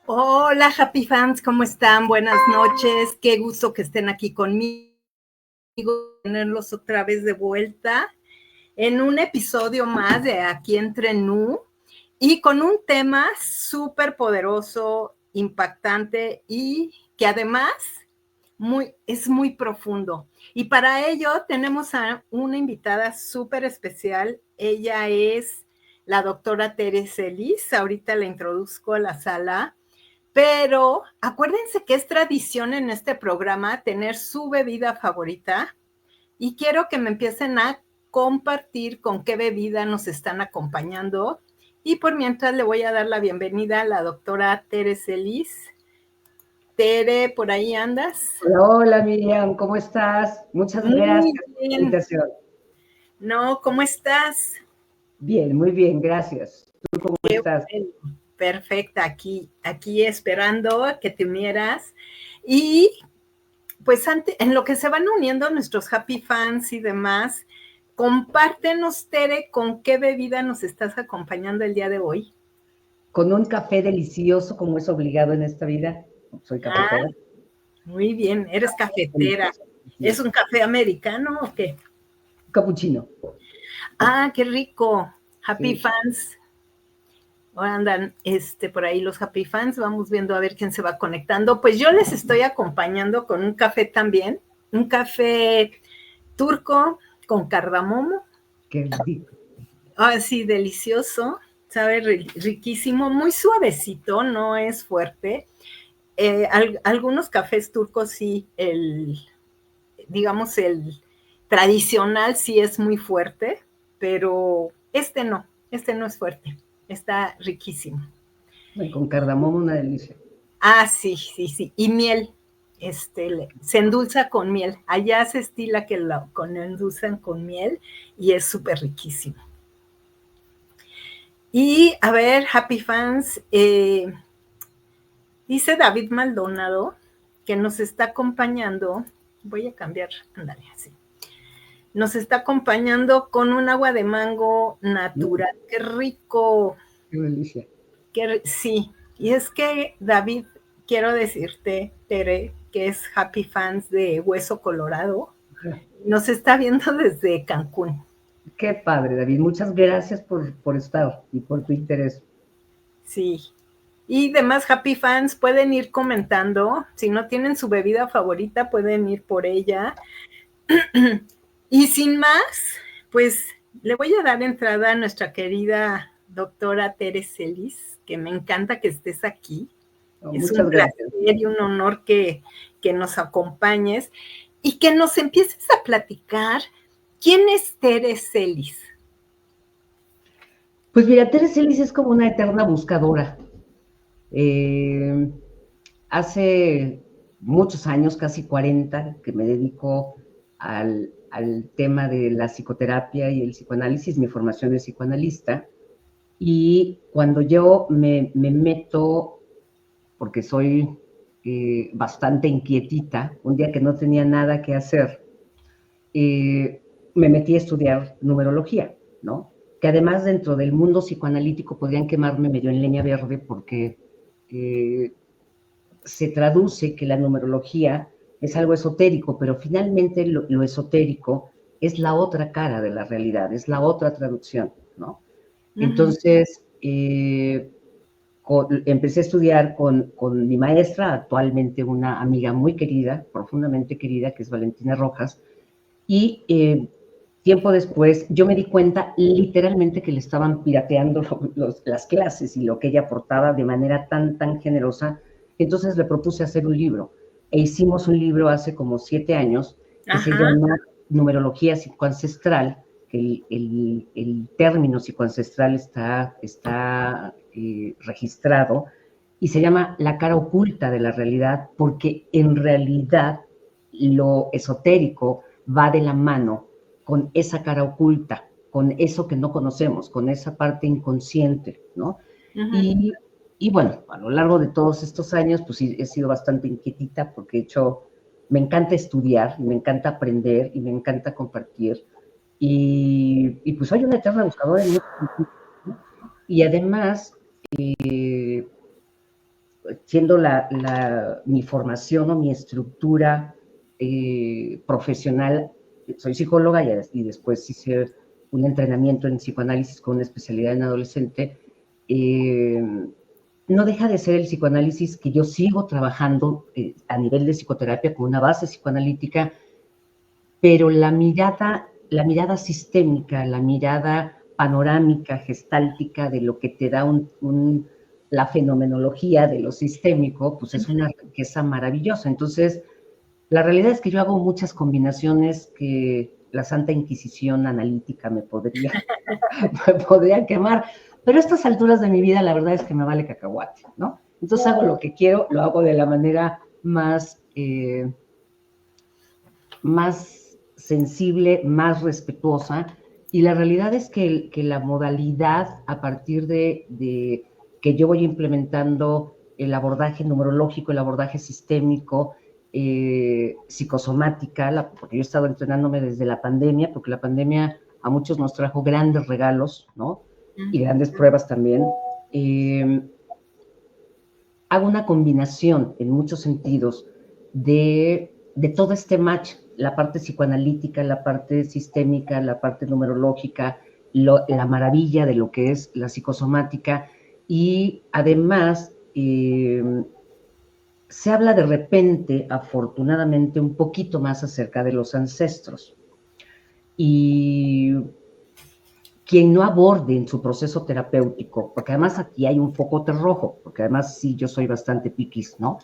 Hola, Happy Fans, ¿cómo están? Buenas noches, qué gusto que estén aquí conmigo, tenerlos otra vez de vuelta en un episodio más de Aquí Entre Nu y con un tema súper poderoso, impactante y que además es muy profundo. Y para ello tenemos a una invitada súper especial. Ella es la doctora Teresa Ellis. Ahorita la introduzco a la sala. Pero acuérdense que es tradición en este programa tener su bebida favorita y quiero que me empiecen a compartir con qué bebida nos están acompañando. Y por mientras le voy a dar la bienvenida a la doctora Teresa Ellis. Tere, ¿por ahí andas? Hola, hola Miriam, ¿cómo estás? Muchas gracias Muy por la bien. invitación. No, ¿cómo estás? Bien, muy bien, gracias. ¿Tú cómo Qué estás? bueno. Perfecta, aquí esperando a que te unieras. Y pues en lo que se van uniendo nuestros Happy Fans y demás, compártenos, Tere, con qué bebida nos estás acompañando el día de hoy. Con un café delicioso como es obligado en esta vida. Soy cafetera. Muy bien, eres cafetera. Delicioso. ¿Es un café americano o qué? Capuchino. Qué rico. Happy Sí. Fans. Ahora andan por ahí los Happy Fans. Vamos viendo a ver quién se va conectando. Pues yo les estoy acompañando con un café también. Un café turco con cardamomo. Qué rico. Sí, delicioso, sabe riquísimo, muy suavecito, no es fuerte. Algunos cafés turcos sí, digamos, el tradicional sí es muy fuerte, pero este no es fuerte, está riquísimo. Y con cardamomo una delicia. Sí, sí, sí, y miel, se endulza con miel, allá se estila que lo endulzan con miel y es súper riquísimo. Y a ver, Happy Fans, dice David Maldonado que nos está acompañando, voy a cambiar, ándale, así. Nos está acompañando con un agua de mango natural. ¡Qué rico! Qué delicia. Sí, y es que David, quiero decirte, Tere, que es Happy Fans de Hueso Colorado, nos está viendo desde Cancún. Qué padre, David. Muchas gracias por estar y por tu interés. Sí. Y demás Happy Fans pueden ir comentando. Si no tienen su bebida favorita, pueden ir por ella. Y sin más, pues le voy a dar entrada a nuestra querida doctora Teresa Ellis, que me encanta que estés aquí. Es un Muchas gracias. placer y un honor que nos acompañes y que nos empieces a platicar quién es Teresa Ellis. Pues mira, Teresa Ellis es como una eterna buscadora. Hace muchos años, casi 40, que me dedico al tema de la psicoterapia y el psicoanálisis. Mi formación es psicoanalista. Y cuando yo me meto, porque soy bastante inquietita, un día que no tenía nada que hacer, me metí a estudiar numerología, ¿no? Que además dentro del mundo psicoanalítico podrían quemarme medio en leña verde porque se traduce que la numerología es algo esotérico, pero finalmente lo esotérico es la otra cara de la realidad, es la otra traducción, ¿no? Entonces, empecé a estudiar con mi maestra, actualmente una amiga muy querida, profundamente querida, que es Valentina Rojas, y tiempo después yo me di cuenta literalmente que le estaban pirateando las clases y lo que ella aportaba de manera tan generosa. Entonces le propuse hacer un libro e hicimos un libro hace como 7 años que se llama Numerología Psicoancestral, que el término psicoancestral está registrado y se llama La cara oculta de la realidad, porque en realidad lo esotérico va de la mano con esa cara oculta, con eso que no conocemos, con esa parte inconsciente, ¿no? Y bueno, a lo largo de todos estos años, pues sí, he sido bastante inquietita porque me encanta estudiar, me encanta aprender y me encanta compartir. Y pues soy una eterna buscadora en muchos sentidos, ¿no? Y además, siendo mi formación o mi estructura profesional, soy psicóloga y después hice un entrenamiento en psicoanálisis con una especialidad en adolescente, no deja de ser el psicoanálisis que yo sigo trabajando a nivel de psicoterapia con una base psicoanalítica, pero la mirada sistémica, la mirada panorámica, gestáltica de lo que te da la fenomenología de lo sistémico, pues es una riqueza maravillosa. Entonces, la realidad es que yo hago muchas combinaciones que la Santa Inquisición analítica me podría quemar, pero a estas alturas de mi vida la verdad es que me vale cacahuate, ¿no? Entonces hago lo que quiero, lo hago de la manera más sensible, más respetuosa, y la realidad es que la modalidad a partir de que yo voy implementando el abordaje numerológico, el abordaje sistémico, psicosomática, porque yo he estado entrenándome desde la pandemia, porque la pandemia a muchos nos trajo grandes regalos, ¿no? Y grandes pruebas también. Hago una combinación en muchos sentidos de todo este match, la parte psicoanalítica, la parte sistémica, la parte numerológica, la maravilla de lo que es la psicosomática, y además se habla de repente, afortunadamente, un poquito más acerca de los ancestros. Y quien no aborde en su proceso terapéutico, porque además aquí hay un focote rojo, porque además sí, yo soy bastante piquis, ¿no?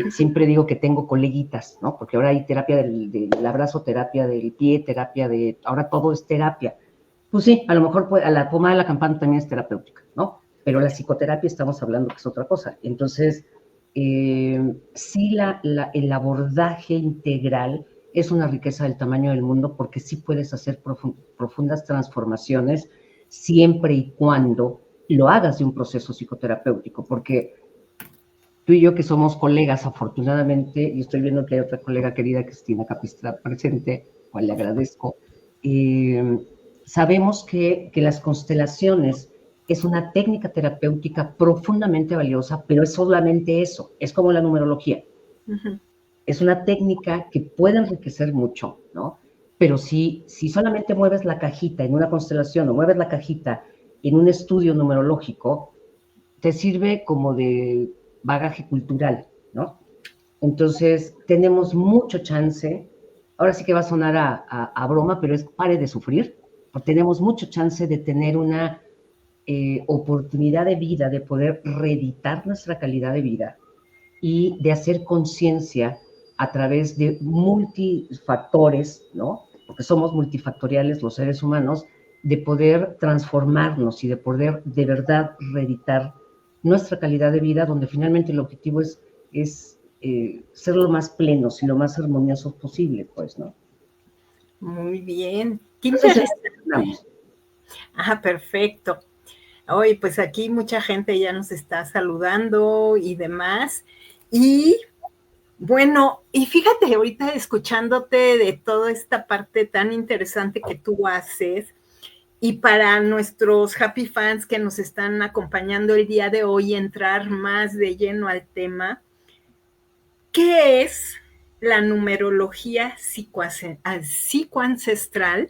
Siempre digo que tengo coleguitas, ¿no? Porque ahora hay terapia del abrazo, terapia del pie, terapia ahora todo es terapia. Pues sí, a lo mejor a la pomada de la campana también es terapéutica, ¿no? Pero la psicoterapia estamos hablando que es otra cosa. Entonces, sí, el abordaje integral es una riqueza del tamaño del mundo, porque sí puedes hacer profundas transformaciones siempre y cuando lo hagas de un proceso psicoterapéutico, porque tú y yo, que somos colegas, afortunadamente, y estoy viendo que hay otra colega querida, Cristina Capistra, presente, cual le agradezco, sabemos que las constelaciones es una técnica terapéutica profundamente valiosa, pero es solamente eso, es como la numerología. Es una técnica que puede enriquecer mucho, ¿no? Pero si solamente mueves la cajita en una constelación o mueves la cajita en un estudio numerológico, te sirve como de bagaje cultural, ¿no? Entonces, tenemos mucho chance, ahora sí que va a sonar a broma, pero es pare de sufrir, porque tenemos mucho chance de tener una oportunidad de vida, de poder reeditar nuestra calidad de vida y de hacer conciencia a través de multifactores, ¿no? Porque somos multifactoriales los seres humanos, de poder transformarnos y de poder de verdad reeditar nuestra calidad de vida, donde finalmente el objetivo es ser lo más plenos y lo más armoniosos posible, pues, ¿no? Muy bien, qué interesante. Perfecto. Hoy, pues aquí mucha gente ya nos está saludando y demás. Y bueno, y fíjate, ahorita escuchándote de toda esta parte tan interesante que tú haces, y para nuestros happy fans que nos están acompañando el día de hoy, entrar más de lleno al tema, ¿qué es la numerología psicoancestral?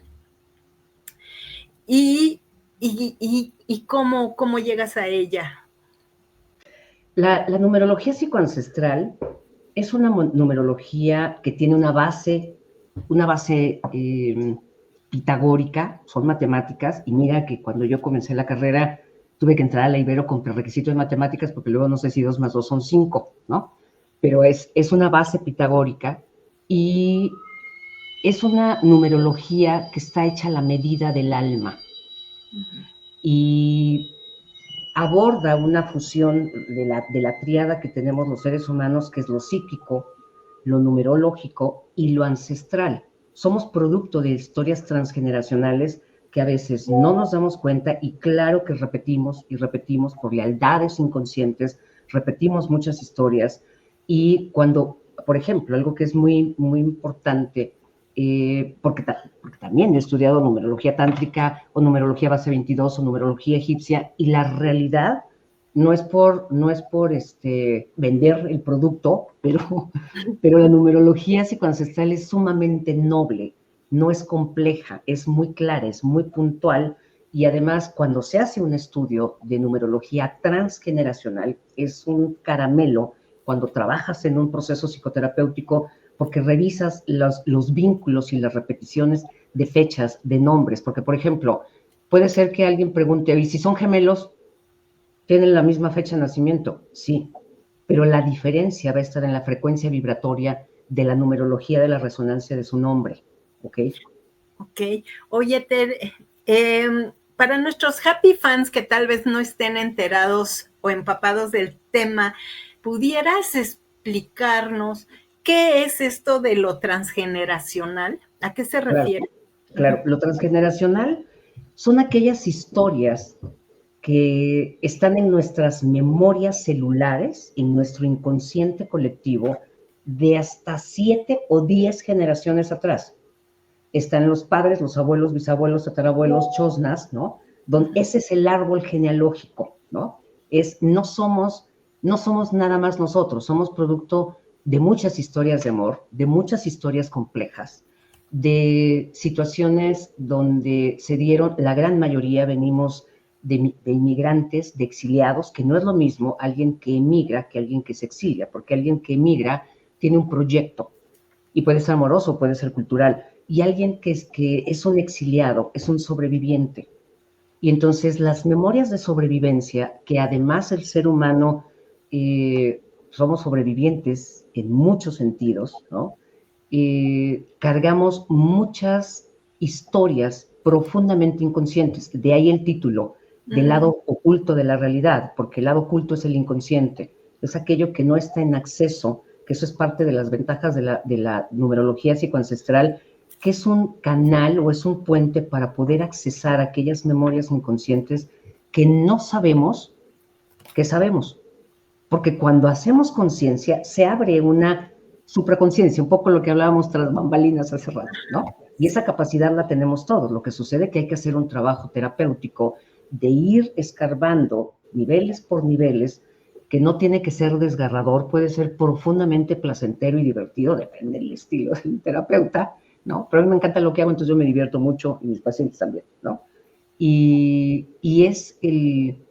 ¿Y cómo llegas a ella? La numerología psicoancestral es una numerología que tiene una base pitagórica, son matemáticas, y mira que cuando yo comencé la carrera tuve que entrar a la Ibero con prerequisito de matemáticas, porque luego no sé si 2 más 2 son 5, ¿no? Pero es una base pitagórica, y es una numerología que está hecha a la medida del alma. Y aborda una fusión de la tríada que tenemos los seres humanos, que es lo psíquico, lo numerológico y lo ancestral. Somos producto de historias transgeneracionales que a veces no nos damos cuenta, y claro que repetimos y repetimos por lealtades inconscientes, repetimos muchas historias. Y cuando, por ejemplo, algo que es muy, muy importante, porque también he estudiado numerología tántrica o numerología base 22 o numerología egipcia, y la realidad no es por vender el producto, pero la numerología psicoancestral es sumamente noble, no es compleja, es muy clara, es muy puntual, y además cuando se hace un estudio de numerología transgeneracional, es un caramelo cuando trabajas en un proceso psicoterapéutico, porque revisas los vínculos y las repeticiones de fechas, de nombres, porque por ejemplo, puede ser que alguien pregunte, ¿y si son gemelos? ¿Tienen la misma fecha de nacimiento? Sí, pero la diferencia va a estar en la frecuencia vibratoria de la numerología de la resonancia de su nombre, ¿ok? Ok. Oye, Ted, para nuestros happy fans que tal vez no estén enterados o empapados del tema, ¿pudieras explicarnos qué es esto de lo transgeneracional? ¿A qué se refiere? Claro, lo transgeneracional son aquellas historias que están en nuestras memorias celulares, en nuestro inconsciente colectivo, de hasta 7 o 10 generaciones atrás. Están los padres, los abuelos, bisabuelos, tatarabuelos, chosnas, ¿no? Ese es el árbol genealógico, ¿no? No somos nada más nosotros, somos producto de muchas historias de amor, de muchas historias complejas, de situaciones donde se dieron, la gran mayoría venimos de inmigrantes, de exiliados, que no es lo mismo alguien que emigra que alguien que se exilia, porque alguien que emigra tiene un proyecto, y puede ser amoroso, puede ser cultural, y alguien que es un exiliado, es un sobreviviente. Y entonces las memorias de sobrevivencia, que además el ser humano somos sobrevivientes en muchos sentidos, ¿no? Cargamos muchas historias profundamente inconscientes, de ahí el título, del lado oculto de la realidad, porque el lado oculto es el inconsciente, es aquello que no está en acceso, que eso es parte de las ventajas de la numerología psicoancestral, que es un canal o es un puente para poder accesar aquellas memorias inconscientes que no sabemos que sabemos. Porque cuando hacemos conciencia, se abre una supraconciencia, un poco lo que hablábamos tras bambalinas hace rato, ¿no? Y esa capacidad la tenemos todos. Lo que sucede es que hay que hacer un trabajo terapéutico de ir escarbando niveles por niveles, que no tiene que ser desgarrador, puede ser profundamente placentero y divertido, depende del estilo del terapeuta, ¿no? Pero a mí me encanta lo que hago, entonces yo me divierto mucho y mis pacientes también, ¿no? Y es el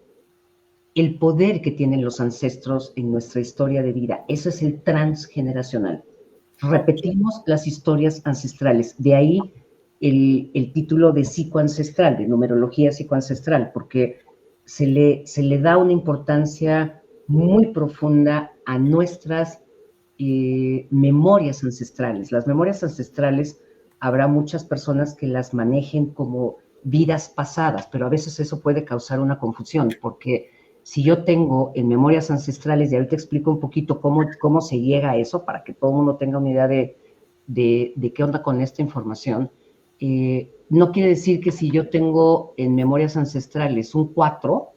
poder que tienen los ancestros en nuestra historia de vida. Eso es el transgeneracional. Repetimos las historias ancestrales. De ahí el título de psicoancestral, de numerología psicoancestral, porque se le da una importancia muy profunda a nuestras memorias ancestrales. Las memorias ancestrales, habrá muchas personas que las manejen como vidas pasadas, pero a veces eso puede causar una confusión, porque si yo tengo en memorias ancestrales, y ahorita explico un poquito cómo se llega a eso, para que todo el mundo tenga una idea de qué onda con esta información, no quiere decir que si yo tengo en memorias ancestrales un 4,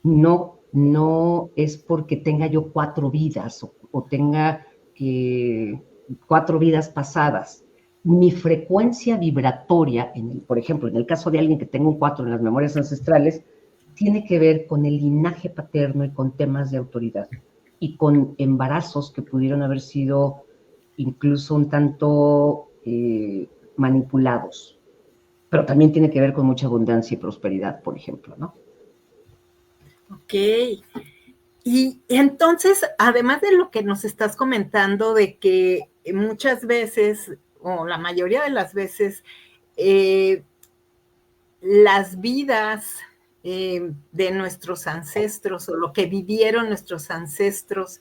no es porque tenga yo 4 vidas o tenga 4 vidas pasadas. Mi frecuencia vibratoria, por ejemplo, en el caso de alguien que tenga un 4 en las memorias ancestrales, tiene que ver con el linaje paterno y con temas de autoridad y con embarazos que pudieron haber sido incluso un tanto manipulados, pero también tiene que ver con mucha abundancia y prosperidad, por ejemplo, ¿no? Ok. Y entonces, además de lo que nos estás comentando, de que muchas veces, o la mayoría de las veces, las vidas de nuestros ancestros o lo que vivieron nuestros ancestros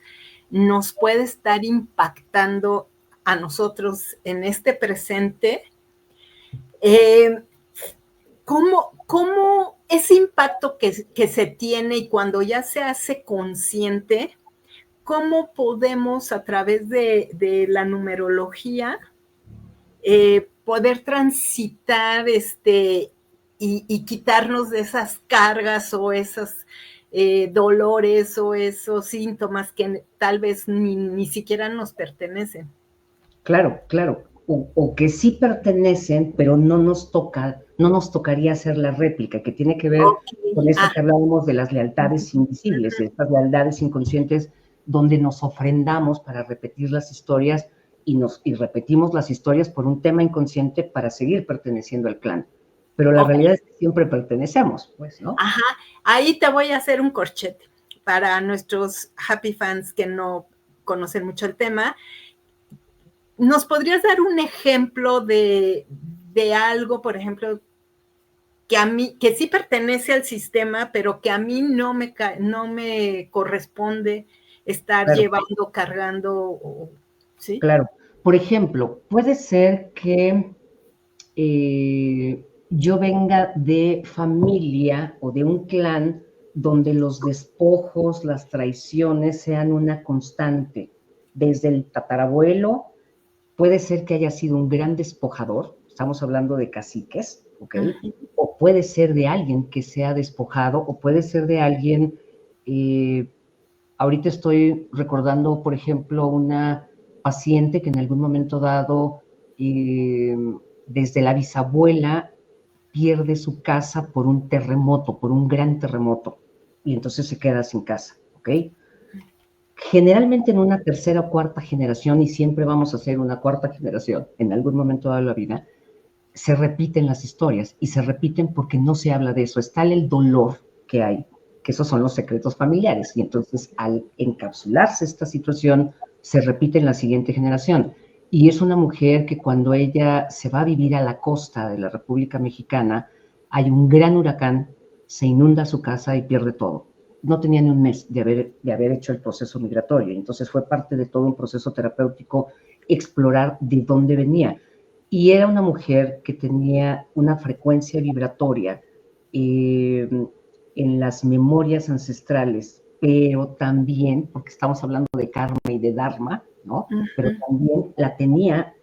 nos puede estar impactando a nosotros en este presente. ¿Cómo ese impacto que se tiene y cuando ya se hace consciente, cómo podemos a través de la numerología poder transitar y quitarnos de esas cargas o esos dolores o esos síntomas que tal vez ni siquiera nos pertenecen? Claro, claro. o que sí pertenecen, pero no nos tocaría hacer la réplica, que tiene que ver con eso que hablábamos de las lealtades invisibles, de estas lealtades inconscientes, donde nos ofrendamos para repetir las historias y repetimos las historias por un tema inconsciente para seguir perteneciendo al clan. Pero la realidad es que siempre pertenecemos, pues, ¿no? Ajá, ahí te voy a hacer un corchete para nuestros happy fans que no conocen mucho el tema. ¿Nos podrías dar un ejemplo de algo, por ejemplo, que sí pertenece al sistema, pero que a mí no me corresponde estar llevando, cargando, ¿sí? Claro. Por ejemplo, puede ser que yo venga de familia o de un clan donde los despojos, las traiciones sean una constante. Desde el tatarabuelo, puede ser que haya sido un gran despojador, estamos hablando de caciques, ¿ok? O puede ser de alguien que sea despojado, o puede ser de alguien, ahorita estoy recordando, por ejemplo, una paciente que en algún momento dado, desde la bisabuela, pierde su casa por un terremoto, por un gran terremoto, y entonces se queda sin casa, ¿ok? Generalmente en una tercera o cuarta generación, y siempre vamos a ser una cuarta generación en algún momento de la vida, se repiten las historias, y se repiten porque no se habla de eso. Está el dolor que hay, que esos son los secretos familiares, y entonces al encapsularse esta situación, se repite en la siguiente generación. Y es una mujer que cuando ella se va a vivir a la costa de la República Mexicana, hay un gran huracán, se inunda su casa y pierde todo. No tenía ni un mes de haber hecho el proceso migratorio, entonces fue parte de todo un proceso terapéutico explorar de dónde venía. Y era una mujer que tenía una frecuencia vibratoria en las memorias ancestrales, pero también, porque estamos hablando de karma y de dharma, ¿no? Pero también la tenía,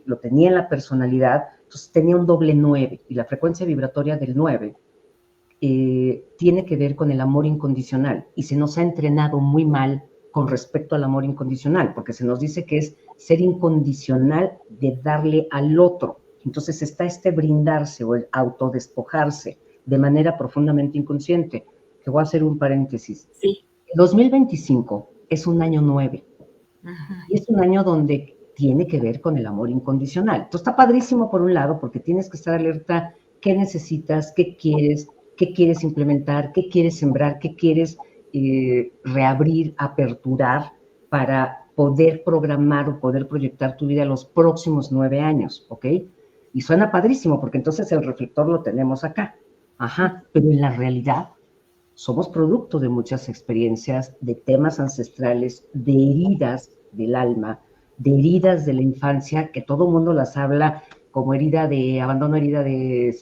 lo tenía en la personalidad, entonces tenía un doble 9, y la frecuencia vibratoria del 9 tiene que ver con el amor incondicional, y se nos ha entrenado muy mal con respecto al amor incondicional, porque se nos dice que es ser incondicional de darle al otro. Entonces está este brindarse o el autodespojarse de manera profundamente inconsciente. Que voy a hacer un paréntesis. Sí. 2025 es un año 9. Y es un año donde tiene que ver con el amor incondicional. Entonces está padrísimo por un lado, porque tienes que estar alerta qué necesitas, qué quieres implementar, qué quieres sembrar, qué quieres reabrir, aperturar para poder programar o poder proyectar tu vida los próximos 9 años, ¿ok? Y suena padrísimo porque entonces el reflector lo tenemos acá. Ajá, pero en la realidad somos producto de muchas experiencias, de temas ancestrales, de heridas del alma, de heridas de la infancia, que todo el mundo las habla como herida de abandono, herida de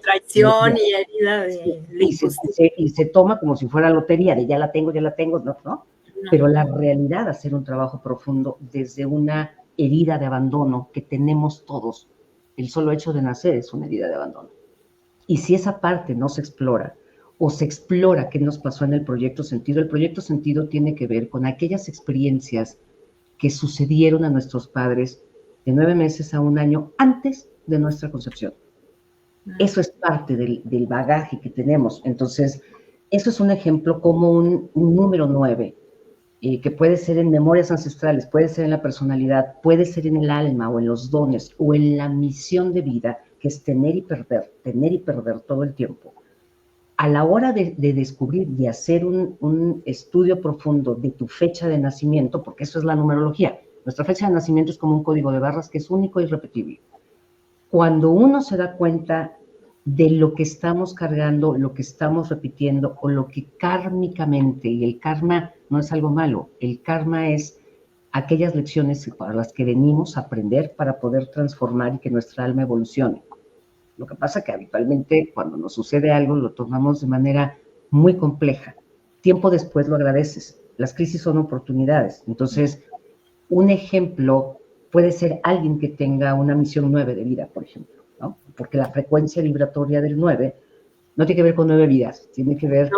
traición y herida de y se toma como si fuera lotería, de ya la tengo, ¿no? Pero la realidad, hacer un trabajo profundo desde una herida de abandono que tenemos todos, el solo hecho de nacer es una herida de abandono. Y si esa parte no se explora, o se explora qué nos pasó en el proyecto sentido tiene que ver con aquellas experiencias que sucedieron a nuestros padres de 9 meses a 1 año antes de nuestra concepción. Eso es parte del bagaje que tenemos. Entonces, eso es un ejemplo como un número 9, que puede ser en memorias ancestrales, puede ser en la personalidad, puede ser en el alma o en los dones o en la misión de vida, que es tener y perder todo el tiempo. A la hora de descubrir y hacer un estudio profundo de tu fecha de nacimiento, porque eso es la numerología, nuestra fecha de nacimiento es como un código de barras que es único e irrepetible. Cuando uno se da cuenta de lo que estamos cargando, lo que estamos repitiendo o lo que kármicamente, y el karma no es algo malo, el karma es aquellas lecciones para las que venimos a aprender para poder transformar y que nuestra alma evolucione. Lo que pasa es que habitualmente cuando nos sucede algo lo tomamos de manera muy compleja. Tiempo después lo agradeces. Las crisis son oportunidades. Entonces, un ejemplo puede ser alguien que tenga una misión 9 de vida, por ejemplo, ¿no? Porque la frecuencia vibratoria del 9 no tiene que ver con 9 vidas, tiene que ver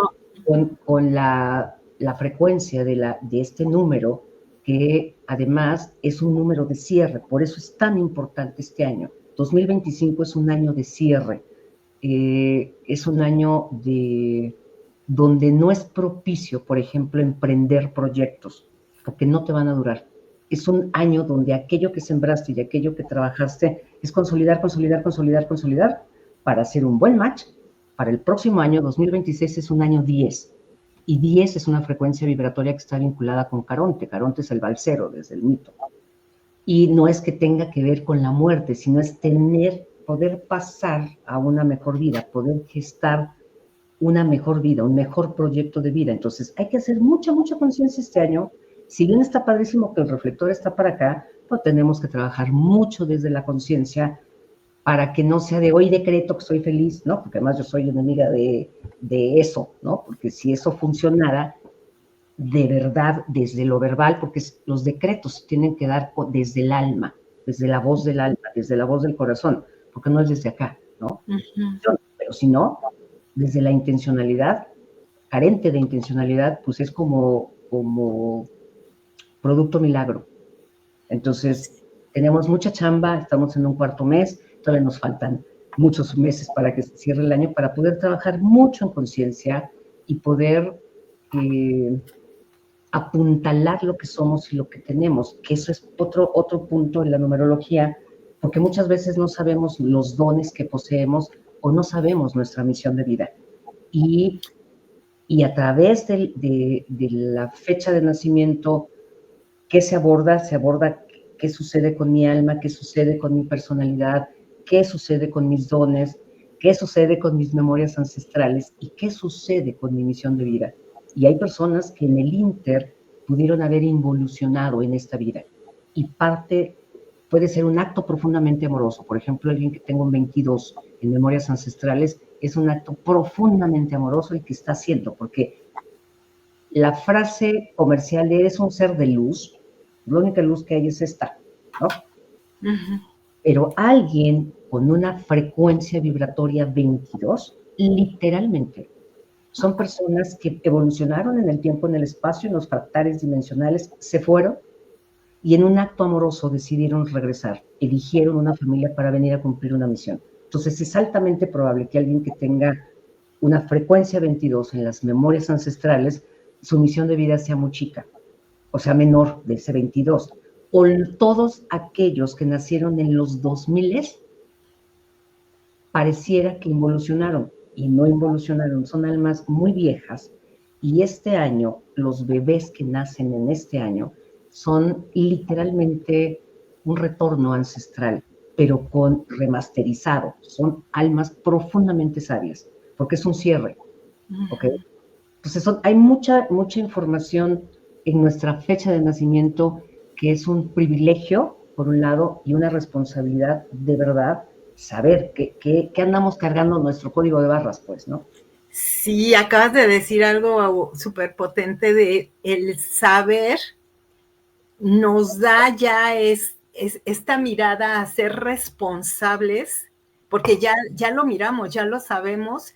con la frecuencia de este número que además es un número de cierre, por eso es tan importante este año. 2025 es un año de cierre, es un año donde no es propicio, por ejemplo, emprender proyectos, porque no te van a durar. Es un año donde aquello que sembraste y aquello que trabajaste es consolidar, consolidar, consolidar, consolidar, para hacer un buen match. Para el próximo año, 2026, es un año 10. Y 10 es una frecuencia vibratoria que está vinculada con Caronte. Caronte es el balcero desde el mito. Y no es que tenga que ver con la muerte, sino es poder pasar a una mejor vida, poder gestar una mejor vida, un mejor proyecto de vida. Entonces hay que hacer mucha, mucha conciencia este año. Si bien está padrísimo que el reflector está para acá, pues tenemos que trabajar mucho desde la conciencia para que no sea de hoy decreto que soy feliz, ¿no? Porque además yo soy enemiga de eso, ¿no? Porque si eso funcionara de verdad desde lo verbal, porque los decretos tienen que dar desde el alma, desde la voz del alma, desde la voz del corazón, porque no es desde acá, ¿no? Pero si no, desde la intencionalidad, carente de intencionalidad, pues es como producto milagro. Entonces, tenemos mucha chamba, estamos en un cuarto mes, todavía nos faltan muchos meses para que se cierre el año, para poder trabajar mucho en conciencia y poder apuntalar lo que somos y lo que tenemos, que eso es otro punto en la numerología, porque muchas veces no sabemos los dones que poseemos o no sabemos nuestra misión de vida. Y a través de la fecha de nacimiento, ¿qué se aborda? Se aborda qué sucede con mi alma, qué sucede con mi personalidad, qué sucede con mis dones, qué sucede con mis memorias ancestrales y qué sucede con mi misión de vida. Y hay personas que en el Inter pudieron haber involucionado en esta vida. Y parte puede ser un acto profundamente amoroso. Por ejemplo, alguien que tenga un 22 en memorias ancestrales es un acto profundamente amoroso el que está haciendo, porque la frase comercial de eres un ser de luz, la única luz que hay es esta, ¿no? Pero alguien con una frecuencia vibratoria 22, literalmente, son personas que evolucionaron en el tiempo, en el espacio, en los fractales dimensionales, se fueron y en un acto amoroso decidieron regresar, eligieron una familia para venir a cumplir una misión. Entonces es altamente probable que alguien que tenga una frecuencia 22 en las memorias ancestrales, su misión de vida sea muy chica, o sea, menor de ese 22. O todos aquellos que nacieron en los 2000 pareciera que involucionaron, y no involucionaron, son almas muy viejas, y este año, los bebés que nacen en este año, son literalmente un retorno ancestral, pero con remasterizado, son almas profundamente sabias, porque es un cierre, ¿ok? Entonces hay mucha información en nuestra fecha de nacimiento que es un privilegio, por un lado, y una responsabilidad de verdad, saber que andamos cargando nuestro código de barras, pues, ¿no? Sí, acabas de decir algo súper potente de el saber nos da ya esta mirada a ser responsables, porque ya lo miramos, ya lo sabemos,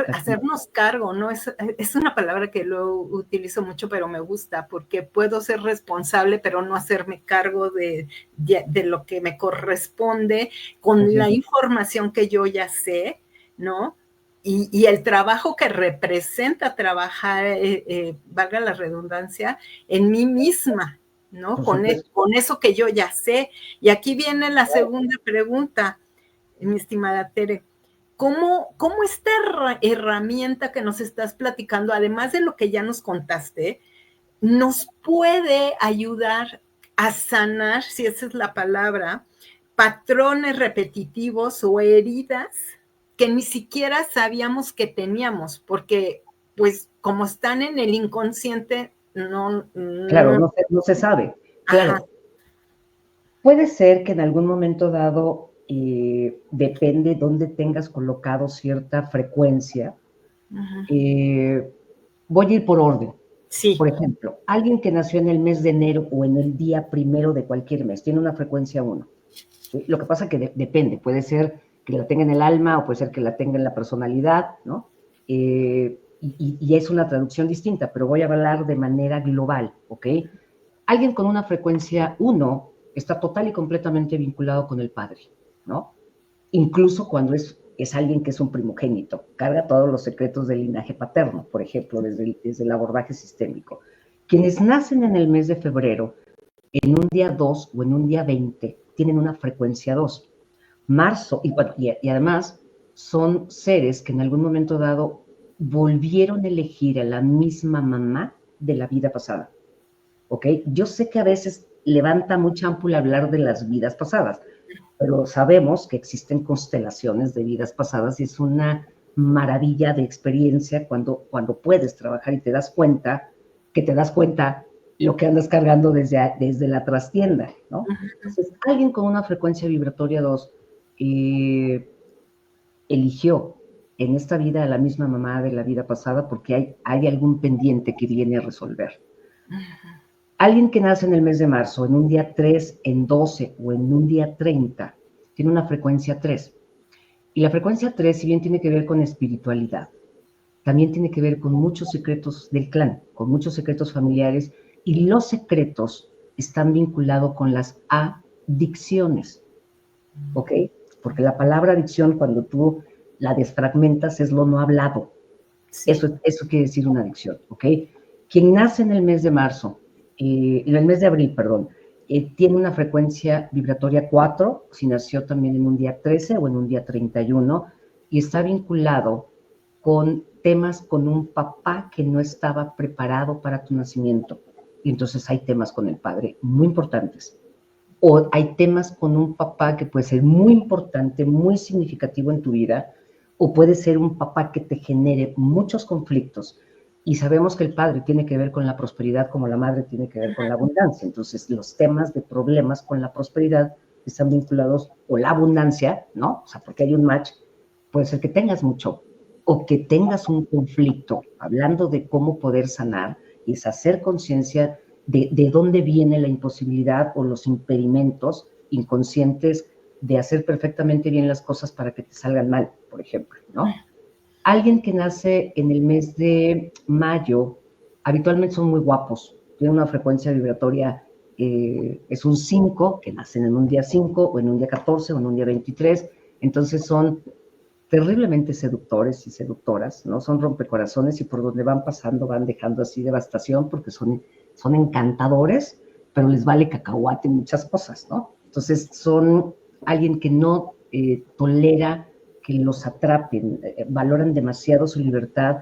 hacernos cargo, ¿no? Es una palabra que lo utilizo mucho, pero me gusta, porque puedo ser responsable, pero no hacerme cargo de lo que me corresponde con la información que yo ya sé, ¿no? Y el trabajo que representa trabajar, valga la redundancia, en mí misma, ¿no? Con eso que yo ya sé. Y aquí viene la segunda pregunta, mi estimada Tere. ¿Cómo esta herramienta que nos estás platicando, además de lo que ya nos contaste, nos puede ayudar a sanar, si esa es la palabra, patrones repetitivos o heridas que ni siquiera sabíamos que teníamos? Porque, pues, como están en el inconsciente, Claro, no se sabe. Claro. Ajá. Puede ser que en algún momento dado, depende dónde tengas colocado cierta frecuencia. Voy a ir por orden. Sí. Por ejemplo, alguien que nació en el mes de enero o en el día 1 de cualquier mes, tiene una frecuencia 1. ¿Sí? Lo que pasa es que depende, puede ser que la tenga en el alma o puede ser que la tenga en la personalidad, ¿no? Y es una traducción distinta, pero voy a hablar de manera global, ¿ok? Alguien con una frecuencia 1 está total y completamente vinculado con el padre, ¿no? Incluso cuando es alguien que es un primogénito, carga todos los secretos del linaje paterno, por ejemplo, desde el abordaje sistémico. Quienes nacen en el mes de febrero, en un día 2 o en un día 20, tienen una frecuencia 2. Marzo, y además son seres que en algún momento dado volvieron a elegir a la misma mamá de la vida pasada. ¿Ok? Yo sé que a veces levanta mucha ámpula hablar de las vidas pasadas, pero sabemos que existen constelaciones de vidas pasadas y es una maravilla de experiencia cuando puedes trabajar y te das cuenta lo que andas cargando desde la trastienda, ¿no? Entonces, alguien con una frecuencia vibratoria 2 eligió en esta vida a la misma mamá de la vida pasada porque hay algún pendiente que viene a resolver. Alguien que nace en el mes de marzo, en un día 3, en 12 o en un día 30, tiene una frecuencia 3. Y la frecuencia 3, si bien tiene que ver con espiritualidad, también tiene que ver con muchos secretos del clan, con muchos secretos familiares, y los secretos están vinculados con las adicciones, ¿ok? Porque la palabra adicción, cuando tú la desfragmentas, es lo no hablado. Sí. Eso quiere decir una adicción, ¿ok? Quien nace en el mes de marzo, en el mes de abril, perdón, tiene una frecuencia vibratoria 4, si nació también en un día 13 o en un día 31, y está vinculado con temas con un papá que no estaba preparado para tu nacimiento. Y entonces hay temas con el padre muy importantes. O hay temas con un papá que puede ser muy importante, muy significativo en tu vida, o puede ser un papá que te genere muchos conflictos. Y sabemos que el padre tiene que ver con la prosperidad como la madre tiene que ver con la abundancia. Entonces, los temas de problemas con la prosperidad están vinculados, o la abundancia, ¿no? O sea, porque hay un match, puede ser que tengas mucho, o que tengas un conflicto, hablando de cómo poder sanar, y es hacer conciencia de dónde viene la imposibilidad o los impedimentos inconscientes de hacer perfectamente bien las cosas para que te salgan mal, por ejemplo, ¿no? Alguien que nace en el mes de mayo, habitualmente son muy guapos, tienen una frecuencia vibratoria, es un 5, que nacen en un día 5, o en un día 14, o en un día 23, entonces son terriblemente seductores y seductoras, ¿no? Son rompecorazones y por donde van pasando van dejando así devastación porque son encantadores, pero les vale cacahuate muchas cosas, ¿no? Entonces son alguien que no tolera que los atrapen, valoran demasiado su libertad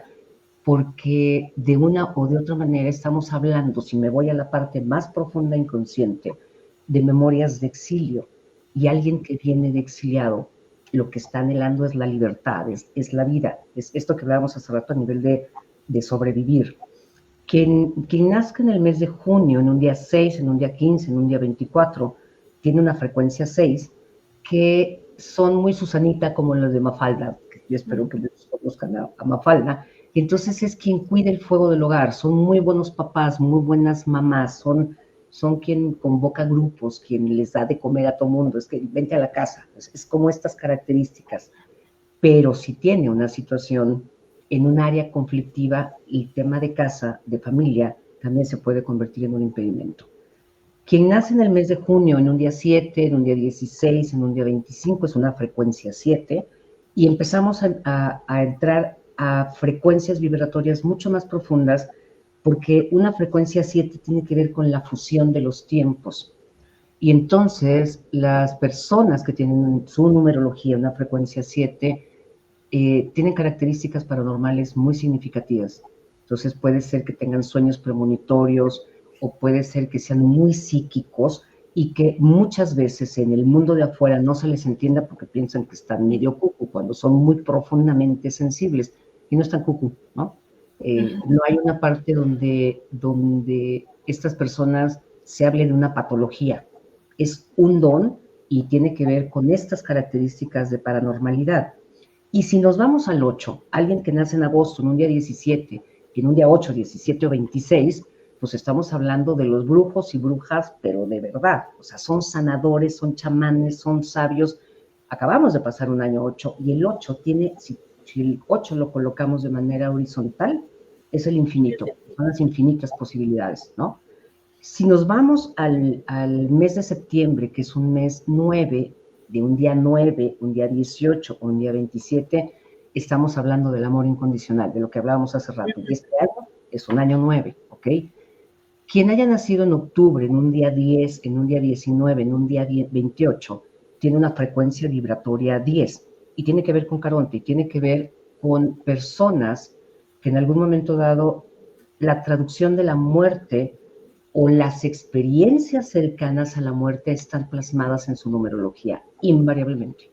porque de una o de otra manera estamos hablando, si me voy a la parte más profunda inconsciente, de memorias de exilio, y alguien que viene de exiliado lo que está anhelando es la libertad, es la vida, es esto que hablábamos hace rato a nivel de sobrevivir. Quien nazca en el mes de junio, en un día 6, en un día 15, en un día 24, tiene una frecuencia 6, que son muy Susanita como los de Mafalda, que yo espero que les conozcan a Mafalda, y entonces es quien cuida el fuego del hogar, son muy buenos papás, muy buenas mamás, son quien convoca grupos, quien les da de comer a todo mundo, es que vente a la casa, es como estas características. Pero si tiene una situación en un área conflictiva, el tema de casa, de familia, también se puede convertir en un impedimento. Quien nace en el mes de junio, en un día 7, en un día 16, en un día 25, es una frecuencia 7, y empezamos a entrar a frecuencias vibratorias mucho más profundas, porque una frecuencia 7 tiene que ver con la fusión de los tiempos. Y entonces las personas que tienen su numerología, una frecuencia 7, tienen características paranormales muy significativas. Entonces puede ser que tengan sueños premonitorios, o puede ser que sean muy psíquicos y que muchas veces en el mundo de afuera no se les entienda porque piensan que están medio cucu, cuando son muy profundamente sensibles y no están cucu, ¿no? No hay una parte donde estas personas se hablen de una patología. Es un don y tiene que ver con estas características de paranormalidad. Y si nos vamos al 8, alguien que nace en agosto, en un día 17, en un día 8, 17 o 26, pues estamos hablando de los brujos y brujas, pero de verdad, o sea, son sanadores, son chamanes, son sabios. Acabamos de pasar un año 8 y el 8 tiene, si el 8 lo colocamos de manera horizontal, es el infinito, son las infinitas posibilidades, ¿no? Si nos vamos al mes de septiembre, que es un mes 9, de un día 9, un día 18 o un día 27, estamos hablando del amor incondicional, de lo que hablábamos hace rato. Y este año es un año 9, ¿ok? Quien haya nacido en octubre, en un día 10, en un día 19, en un día 28, tiene una frecuencia vibratoria 10 y tiene que ver con Caronte, y tiene que ver con personas que en algún momento dado la traducción de la muerte o las experiencias cercanas a la muerte están plasmadas en su numerología, invariablemente.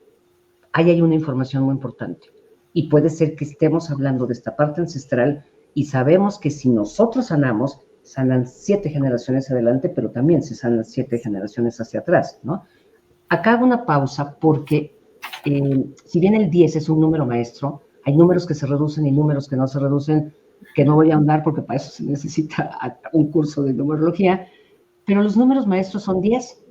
Ahí hay una información muy importante. Y puede ser que estemos hablando de esta parte ancestral y sabemos que si nosotros sanamos, sanan 7 generaciones adelante, pero también se sanan 7 generaciones hacia atrás, ¿no? Acá hago una pausa porque si bien el 10 es un número maestro, hay números que se reducen y números que no se reducen, que no voy a ahondar porque para eso se necesita un curso de numerología, pero los números maestros son 10,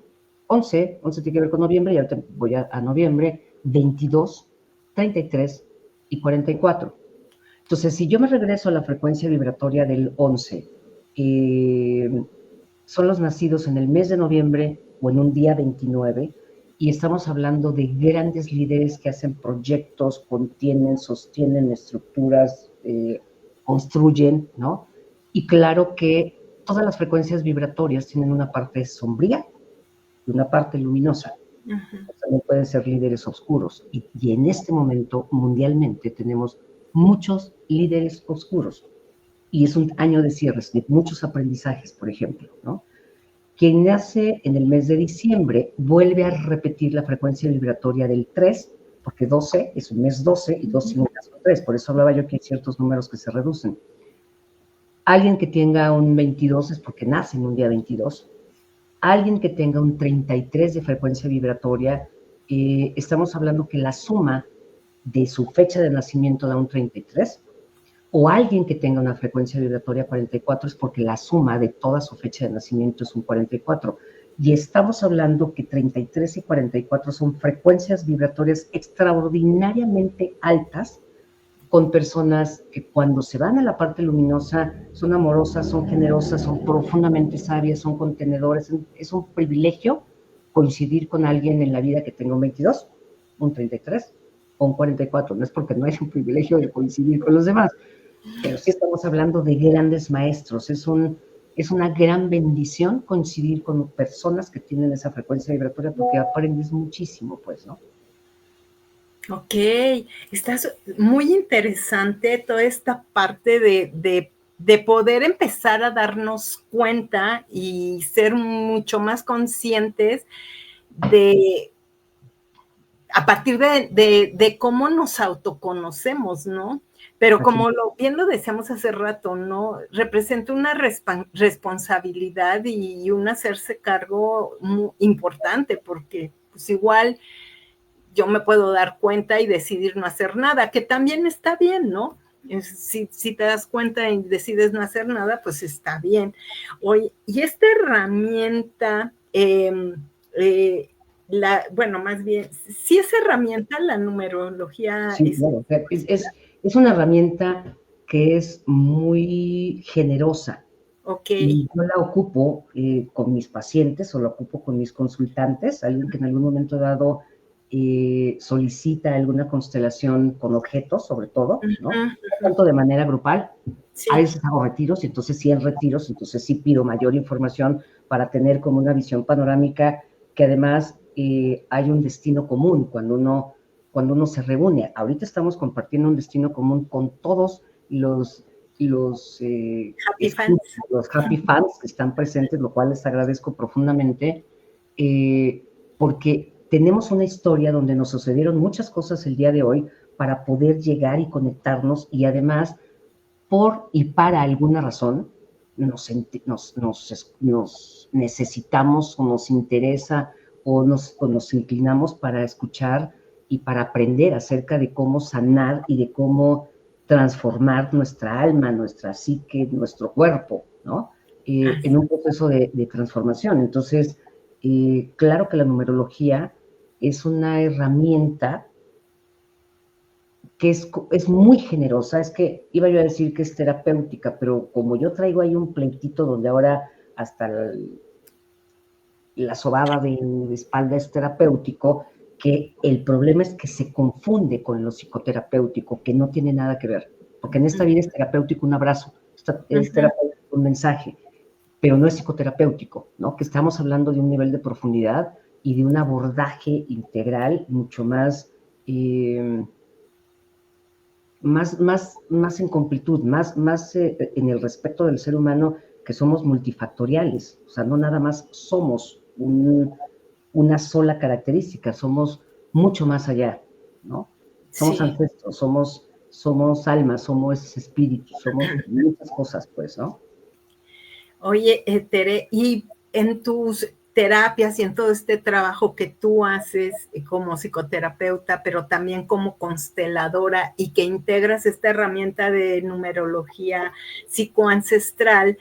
11 tiene que ver con noviembre, y ahorita voy a noviembre, 22, 33 y 44. Entonces, si yo me regreso a la frecuencia vibratoria del 11, son los nacidos en el mes de noviembre o en un día 29, y estamos hablando de grandes líderes que hacen proyectos, contienen, sostienen estructuras, construyen, ¿no? Y claro que todas las frecuencias vibratorias tienen una parte sombría y una parte luminosa. También pueden ser líderes oscuros. Y en este momento, mundialmente, tenemos muchos líderes oscuros. Y es un año de cierres, de muchos aprendizajes, por ejemplo, ¿no? Quien nace en el mes de diciembre vuelve a repetir la frecuencia vibratoria del 3, porque 12 es un mes 12 y 2 son 3. Por eso hablaba yo que hay ciertos números que se reducen. Alguien que tenga un 22 es porque nace en un día 22. Alguien que tenga un 33 de frecuencia vibratoria, estamos hablando que la suma de su fecha de nacimiento da un 33. O alguien que tenga una frecuencia vibratoria 44 es porque la suma de toda su fecha de nacimiento es un 44. Y estamos hablando que 33 y 44 son frecuencias vibratorias extraordinariamente altas, con personas que cuando se van a la parte luminosa son amorosas, son generosas, son profundamente sabias, son contenedores. Es un privilegio coincidir con alguien en la vida que tenga un 22, un 33 o un 44. No es porque no es un privilegio de coincidir con los demás, pero sí estamos hablando de grandes maestros. Es una gran bendición coincidir con personas que tienen esa frecuencia vibratoria porque aprendes muchísimo, pues, ¿no? Ok, está muy interesante toda esta parte de poder empezar a darnos cuenta y ser mucho más conscientes a partir de cómo nos autoconocemos, ¿no? Pero como bien lo decíamos hace rato, ¿no? Representa una responsabilidad y un hacerse cargo muy importante, porque pues igual yo me puedo dar cuenta y decidir no hacer nada, que también está bien, ¿no? Si te das cuenta y decides no hacer nada, pues está bien. Oye, y esta herramienta, bueno, más bien, sí es herramienta la numerología. Sí, claro. Es una herramienta que es muy generosa. Ok. Y yo la ocupo con mis pacientes o la ocupo con mis consultantes, alguien que en algún momento dado solicita alguna constelación con objetos, sobre todo, ¿no? Tanto de manera grupal. Sí. A veces hago retiros, y entonces sí en retiros, entonces sí pido mayor información para tener como una visión panorámica, que además hay un destino común cuando uno se reúne. Ahorita estamos compartiendo un destino común con todos los happy fans que están presentes, lo cual les agradezco profundamente, porque tenemos una historia donde nos sucedieron muchas cosas el día de hoy para poder llegar y conectarnos, y además, por y para alguna razón, nos necesitamos o nos interesa o nos inclinamos para escuchar y para aprender acerca de cómo sanar y de cómo transformar nuestra alma, nuestra psique, nuestro cuerpo, ¿no? En un proceso de transformación. Entonces, claro que la numerología es una herramienta que es muy generosa. Es que iba yo a decir que es terapéutica, pero como yo traigo ahí un pleitito donde ahora hasta la sobada de espalda es terapéutico, que el problema es que se confunde con lo psicoterapéutico, que no tiene nada que ver, porque en esta vida es terapéutico un abrazo, es terapéutico un mensaje, pero no es psicoterapéutico, ¿no? Que estamos hablando de un nivel de profundidad y de un abordaje integral mucho más, más en completud, más en el respeto del ser humano, que somos multifactoriales, o sea, no nada más somos una sola característica, somos mucho más allá, ¿no? Somos ancestros, somos almas, somos espíritus, somos muchas cosas, pues, ¿no? Oye, Tere, y en tus terapias y en todo este trabajo que tú haces como psicoterapeuta, pero también como consteladora y que integras esta herramienta de numerología psicoancestral,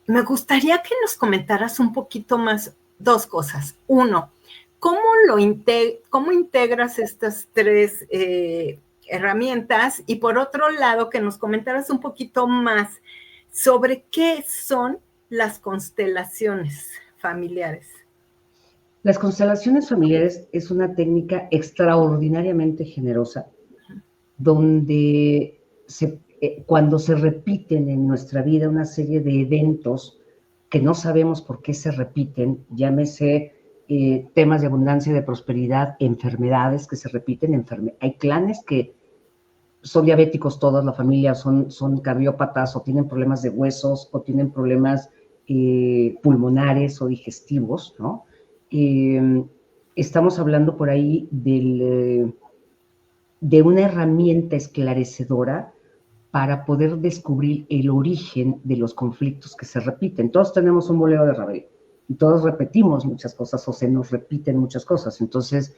me gustaría que nos comentaras un poquito más dos cosas. Uno, ¿cómo integras estas tres herramientas? Y por otro lado, que nos comentaras un poquito más sobre qué son las constelaciones familiares. Las constelaciones familiares es una técnica extraordinariamente generosa, donde cuando se repiten en nuestra vida una serie de eventos que no sabemos por qué se repiten, llámese temas de abundancia, de prosperidad, enfermedades que se repiten, hay clanes que son diabéticos toda la familia, son cardiópatas o tienen problemas de huesos o tienen problemas pulmonares o digestivos, ¿no? Estamos hablando por ahí de una herramienta esclarecedora para poder descubrir el origen de los conflictos que se repiten. Todos tenemos un bolero de Ravel y todos repetimos muchas cosas o se nos repiten muchas cosas. Entonces,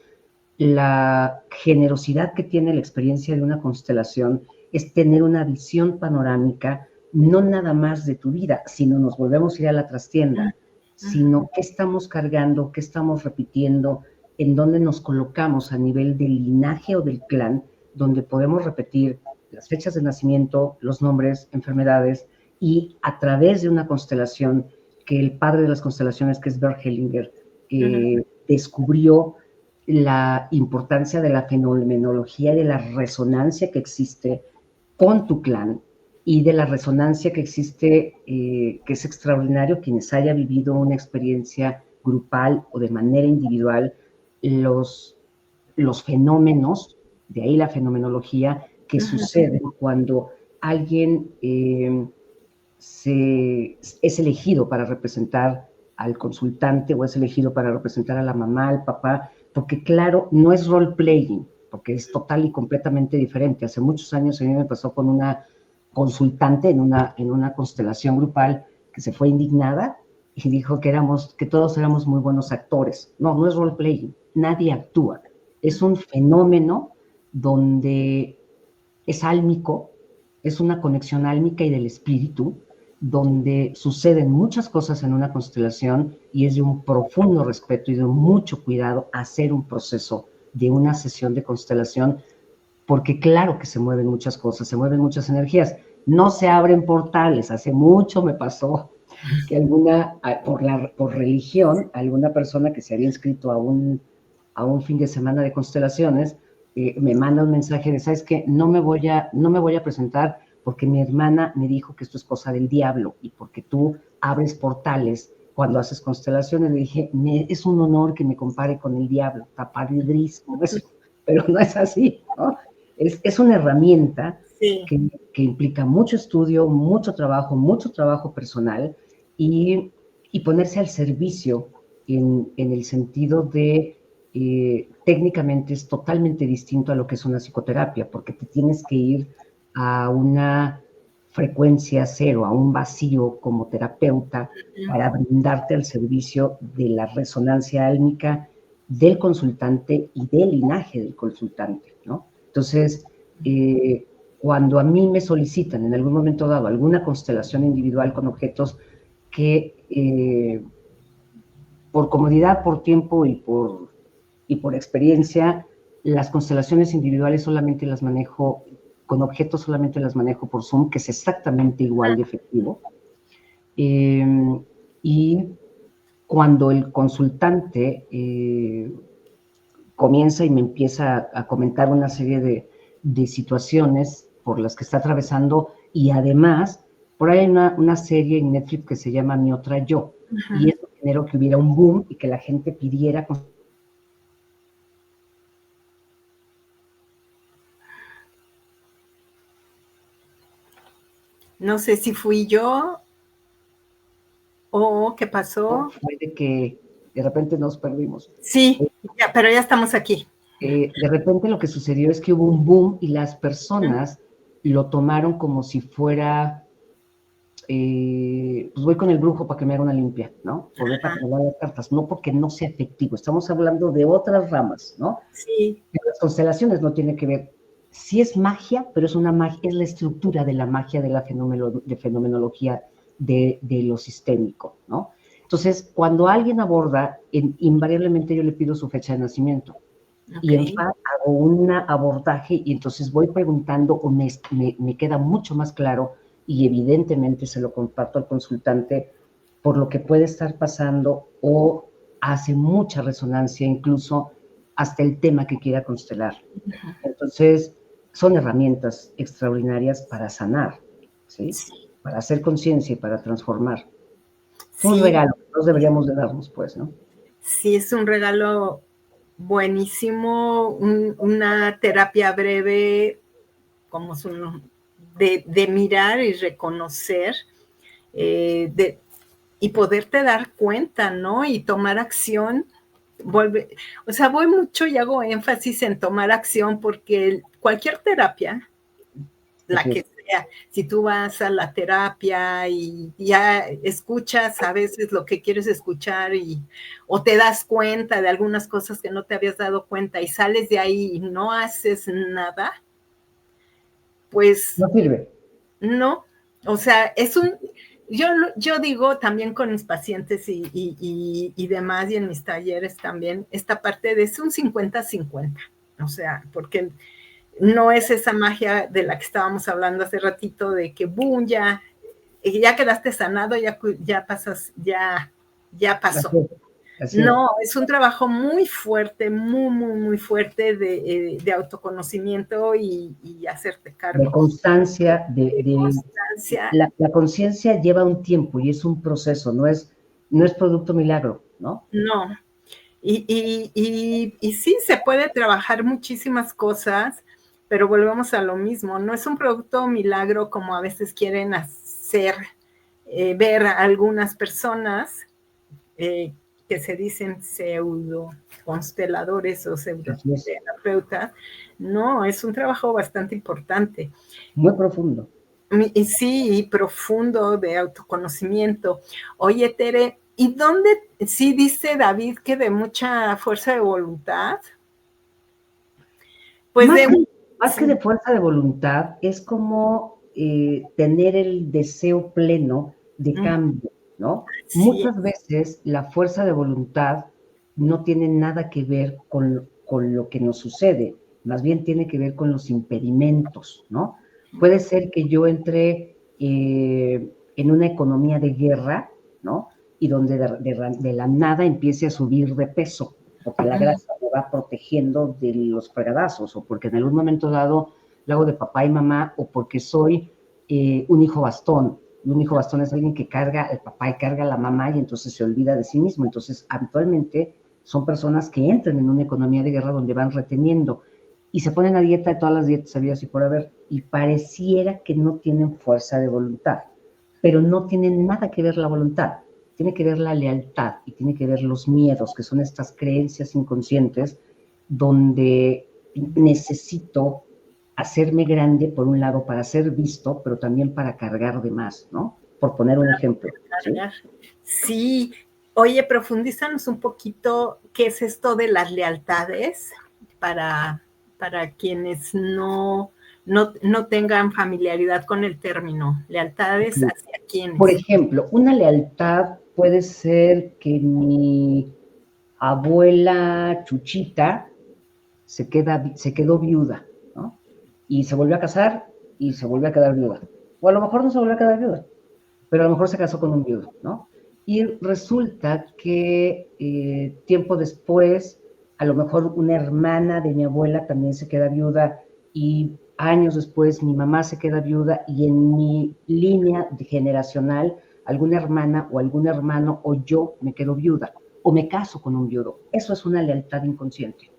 la generosidad que tiene la experiencia de una constelación es tener una visión panorámica, no nada más de tu vida, sino nos volvemos a ir a la trastienda, sino qué estamos cargando, qué estamos repitiendo, en dónde nos colocamos a nivel del linaje o del clan, donde podemos repetir las fechas de nacimiento, los nombres, enfermedades, y a través de una constelación que el padre de las constelaciones, que es Bert Hellinger, descubrió la importancia de la fenomenología y de la resonancia que existe con tu clan y de la resonancia que existe, que es extraordinario quienes haya vivido una experiencia grupal o de manera individual, los fenómenos, de ahí la fenomenología, que suceden cuando alguien es elegido para representar al consultante o es elegido para representar a la mamá, al papá, porque claro, no es role-playing, porque es total y completamente diferente. Hace muchos años a mí me pasó con una consultante en una constelación grupal que se fue indignada y dijo que todos éramos muy buenos actores. No, no es role-playing, nadie actúa. Es un fenómeno donde es álmico, es una conexión álmica y del espíritu, donde suceden muchas cosas en una constelación y es de un profundo respeto y de mucho cuidado hacer un proceso de una sesión de constelación, porque claro que se mueven muchas cosas, se mueven muchas energías, no se abren portales. Hace mucho me pasó que por religión, alguna persona que se había inscrito a un fin de semana de constelaciones, me manda un mensaje de, ¿sabes qué? No me voy a presentar porque mi hermana me dijo que esto es cosa del diablo y porque tú abres portales cuando haces constelaciones. Le dije, es un honor que me compare con el diablo, tapadridrísimo, pero no es así, ¿no? Es una herramienta que implica mucho estudio, mucho trabajo personal y ponerse al servicio en el sentido de técnicamente es totalmente distinto a lo que es una psicoterapia, porque te tienes que ir a una frecuencia cero, a un vacío como terapeuta para brindarte al servicio de la resonancia álmica del consultante y del linaje del consultante, ¿no? Entonces, cuando a mí me solicitan en algún momento dado alguna constelación individual con objetos que por comodidad, por tiempo y por experiencia, las constelaciones individuales solamente las manejo, con objetos solamente las manejo por Zoom, que es exactamente igual de efectivo. y cuando el consultante comienza y me empieza a comentar una serie de situaciones por las que está atravesando, y además, por ahí hay una serie en Netflix que se llama Mi Otra Yo, y eso generó que hubiera un boom y que la gente pidiera. No sé si fui yo o qué pasó. Fue de que de repente nos perdimos. Sí, pero ya estamos aquí. De repente lo que sucedió es que hubo un boom y las personas lo tomaron como si fuera, pues voy con el brujo para que me haga una limpia, ¿no? O voy para que me haga las cartas, no porque no sea efectivo, estamos hablando de otras ramas, ¿no? Sí. Las constelaciones no tienen que ver, sí es magia, pero es una magia, es la estructura de la magia de la fenomenología de lo sistémico, ¿no? Entonces, cuando alguien aborda, invariablemente yo le pido su fecha de nacimiento. Y en FAD hago un abordaje y entonces voy preguntando o me queda mucho más claro y evidentemente se lo comparto al consultante por lo que puede estar pasando o hace mucha resonancia incluso hasta el tema que quiera constelar. Entonces son herramientas extraordinarias para sanar, ¿sí? Para hacer conciencia y para transformar. Es un regalo que todos deberíamos de darnos, pues, ¿no? Sí, es un regalo buenísimo, una terapia breve, como de mirar y reconocer, y poderte dar cuenta, ¿no? Y tomar acción. O sea, voy mucho y hago énfasis en tomar acción porque cualquier terapia, la que sea, si tú vas a la terapia y ya escuchas a veces lo que quieres escuchar o te das cuenta de algunas cosas que no te habías dado cuenta y sales de ahí y no haces nada, pues no sirve. No, o sea, yo digo también con mis pacientes y demás y en mis talleres también, esta parte de es un 50-50, o sea, porque no es esa magia de la que estábamos hablando hace ratito de que boom, ya quedaste sanado, ya pasas, ya pasó. No, es un trabajo muy fuerte, muy fuerte de autoconocimiento y hacerte cargo. De constancia, constancia. La conciencia lleva un tiempo y es un proceso, no es producto milagro, ¿no? No. Y sí, se puede trabajar muchísimas cosas, pero volvemos a lo mismo. No es un producto milagro como a veces quieren hacer ver a algunas personas que se dicen pseudo consteladores o pseudoterapeutas. No, es un trabajo bastante importante. Muy profundo. Y sí, profundo de autoconocimiento. Oye, Tere, ¿y dónde sí dice David que de mucha fuerza de voluntad? Pues más que de fuerza de voluntad, es como tener el deseo pleno de cambio, ¿no? Sí. Muchas veces la fuerza de voluntad no tiene nada que ver con lo que nos sucede, más bien tiene que ver con los impedimentos, ¿no? Puede ser que yo entre en una economía de guerra, ¿no? Y donde de la nada empiece a subir de peso, porque la grasa me va protegiendo de los fregadazos, o porque en algún momento dado lo hago de papá y mamá, o porque soy un hijo bastón. Y un hijo bastón es alguien que carga al papá y carga a la mamá y entonces se olvida de sí mismo. Entonces, habitualmente son personas que entran en una economía de guerra donde van reteniendo y se ponen a dieta de todas las dietas habidas y por haber, y pareciera que no tienen fuerza de voluntad, pero no tienen nada que ver la voluntad. Tiene que ver la lealtad y tiene que ver los miedos, que son estas creencias inconscientes donde necesito hacerme grande, por un lado, para ser visto, pero también para cargar de más, ¿no? Por poner un ejemplo. Sí. Oye, profundízanos un poquito qué es esto de las lealtades para quienes no tengan familiaridad con el término. Lealtades hacia quienes. Por ejemplo, una lealtad puede ser que mi abuela Chuchita se quedó viuda, ¿no? Y se volvió a casar y se volvió a quedar viuda. O a lo mejor no se volvió a quedar viuda, pero a lo mejor se casó con un viudo, ¿no? Y resulta que tiempo después, a lo mejor una hermana de mi abuela también se queda viuda y años después mi mamá se queda viuda y en mi línea generacional alguna hermana o algún hermano o yo me quedo viuda o me caso con un viudo. Eso es una lealtad inconsciente.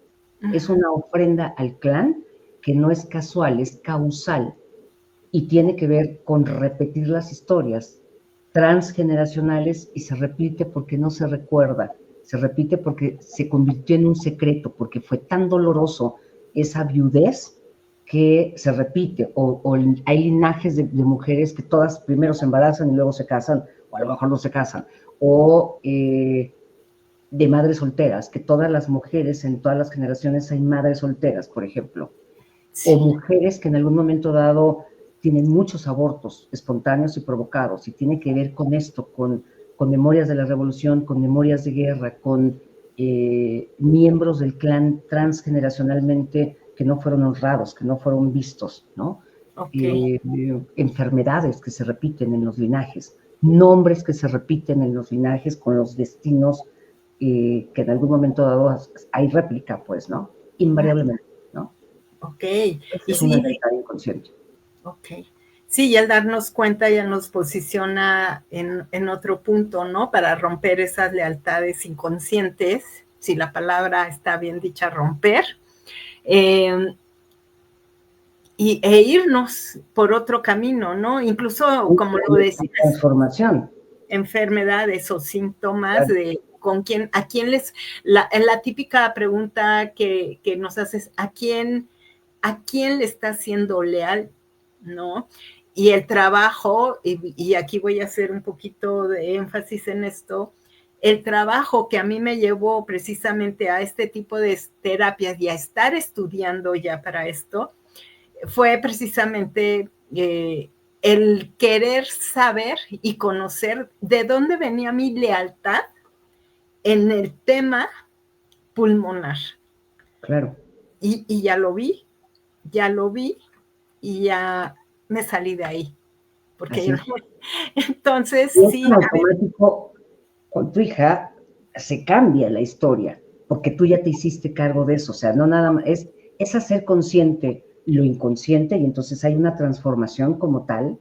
Es una ofrenda al clan que no es casual, es causal y tiene que ver con repetir las historias transgeneracionales y se repite porque no se recuerda, se repite porque se convirtió en un secreto, porque fue tan doloroso esa viudez que se repite, o hay linajes de mujeres que todas primero se embarazan y luego se casan, o a lo mejor no se casan, o de madres solteras, que todas las mujeres en todas las generaciones hay madres solteras, por ejemplo, o mujeres que en algún momento dado tienen muchos abortos espontáneos y provocados, y tiene que ver con esto, con memorias de la revolución, con memorias de guerra, con miembros del clan transgeneracionalmente que no fueron honrados, que no fueron vistos, ¿no? Okay. Enfermedades que se repiten en los linajes, nombres que se repiten en los linajes con los destinos que en algún momento dado hay réplica, pues, ¿no? Invariablemente, ¿no? Ok. Esa Y es una sí, lealtad inconsciente. ok. Sí, y al darnos cuenta ya nos posiciona en otro punto, ¿no? Para romper esas lealtades inconscientes, si la palabra está bien dicha, romper, e irnos por otro camino, ¿no? Incluso, como lo decías, transformación. Enfermedades o síntomas Claro. de con quién, a quién les, la típica pregunta que nos haces, ¿a quién le está siendo leal? ¿No? Y el trabajo, y aquí voy a hacer un poquito de énfasis en esto, el trabajo que a mí me llevó precisamente a este tipo de terapias y a estar estudiando ya para esto, fue precisamente el querer saber y conocer de dónde venía mi lealtad en el tema pulmonar. Claro. Y ya lo vi y ya me salí de ahí. Porque yo no... Entonces, y sí. en automático, con tu hija se cambia la historia, porque tú ya te hiciste cargo de eso, o sea, no nada más, es hacer consciente lo inconsciente y entonces hay una transformación como tal,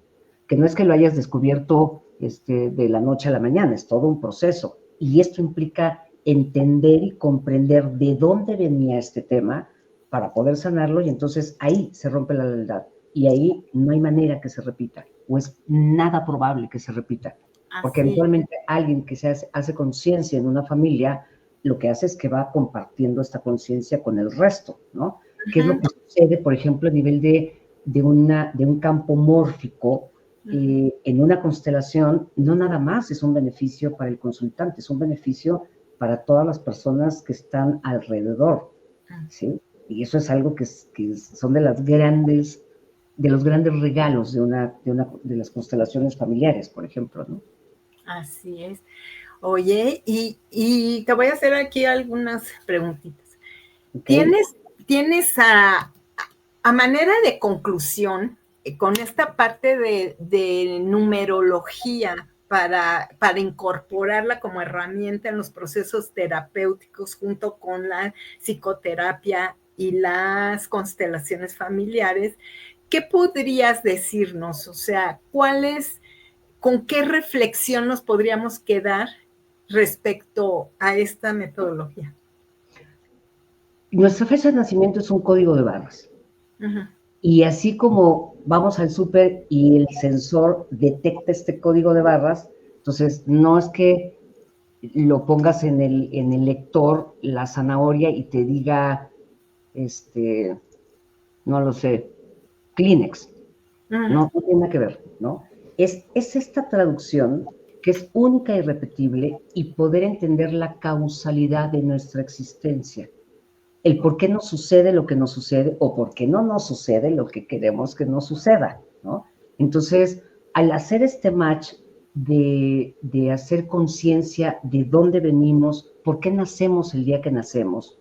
que no es que lo hayas descubierto de la noche a la mañana, es todo un proceso. Y esto implica entender y comprender de dónde venía este tema para poder sanarlo y entonces ahí se rompe la lealtad y ahí no hay manera que se repita o es nada probable que se repita. Porque eventualmente alguien que se hace conciencia en una familia, lo que hace es que va compartiendo esta conciencia con el resto, ¿no? ¿Qué es lo que sucede, por ejemplo, a nivel de un campo mórfico en una constelación? No nada más es un beneficio para el consultante, es un beneficio para todas las personas que están alrededor, ¿sí? Y eso es algo que son de los grandes regalos de las constelaciones familiares, por ejemplo, ¿no? Así es. Oye, y te voy a hacer aquí algunas preguntitas. Okay. ¿Tienes a manera de conclusión, con esta parte de numerología para incorporarla como herramienta en los procesos terapéuticos junto con la psicoterapia y las constelaciones familiares? ¿Qué podrías decirnos? O sea, ¿con qué reflexión nos podríamos quedar respecto a esta metodología? Nuestra fecha de nacimiento es un código de barras. Y así como vamos al súper y el sensor detecta este código de barras, entonces no es que lo pongas en el lector, la zanahoria, y te diga, no lo sé, Kleenex. No tiene nada que ver, ¿no? Es esta traducción que es única y repetible y poder entender la causalidad de nuestra existencia. El por qué nos sucede lo que nos sucede o por qué no nos sucede lo que queremos que nos suceda, ¿no? Entonces, al hacer este match de hacer conciencia de dónde venimos, por qué nacemos el día que nacemos,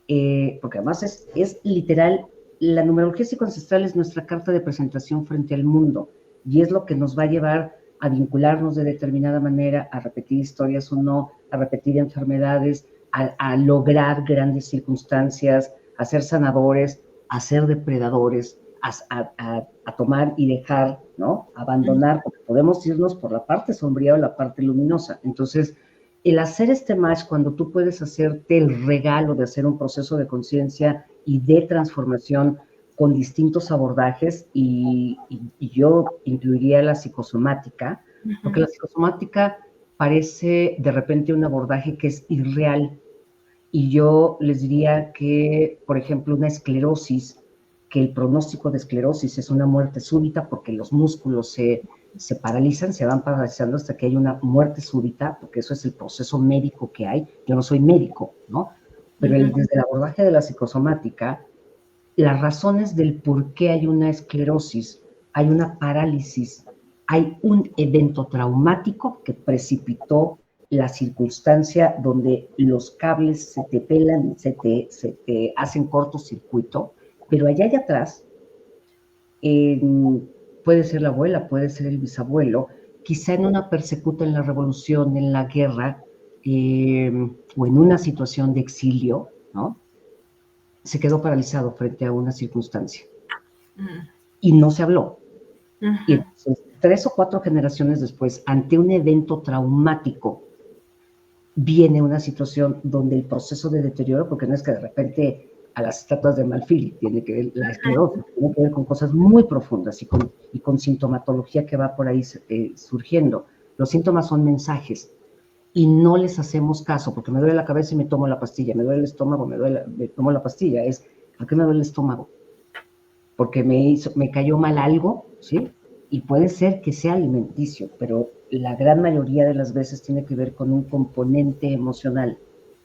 porque además es literal, la numerología psicoancestral es nuestra carta de presentación frente al mundo y es lo que nos va a llevar a vincularnos de determinada manera, a repetir historias o no, a repetir enfermedades, a lograr grandes circunstancias, a ser sanadores, a ser depredadores, a tomar y dejar, ¿no? Abandonar, porque podemos irnos por la parte sombría o la parte luminosa. Entonces, el hacer este match, cuando tú puedes hacerte el regalo de hacer un proceso de conciencia y de transformación con distintos abordajes, y yo incluiría la psicosomática, porque la psicosomática parece de repente un abordaje que es irreal, y yo les diría que, por ejemplo, una esclerosis, que el pronóstico de esclerosis es una muerte súbita porque los músculos se paralizan, se van paralizando hasta que hay una muerte súbita, porque eso es el proceso médico que hay. Yo no soy médico, ¿no? Pero desde el abordaje de la psicosomática, las razones del por qué hay una esclerosis, hay una parálisis, hay un evento traumático que precipitó la circunstancia donde los cables se te pelan, se te hacen cortocircuito, pero allá atrás puede ser la abuela, puede ser el bisabuelo, quizá en una persecuta en la revolución, en la guerra, o en una situación de exilio, ¿no? Se quedó paralizado frente a una circunstancia y no se habló. Y entonces, 3 o 4 generaciones después, ante un evento traumático, viene una situación donde el proceso de deterioro, porque no es que de repente a las estatuas de marfil tiene que ver la esclerosis, tiene que ver con cosas muy profundas y con sintomatología que va por ahí surgiendo. Los síntomas son mensajes y no les hacemos caso, porque me duele la cabeza y me tomo la pastilla, me duele el estómago, me tomo la pastilla. ¿Por qué me duele el estómago? Porque me cayó mal algo, ¿sí? Y puede ser que sea alimenticio, pero la gran mayoría de las veces tiene que ver con un componente emocional.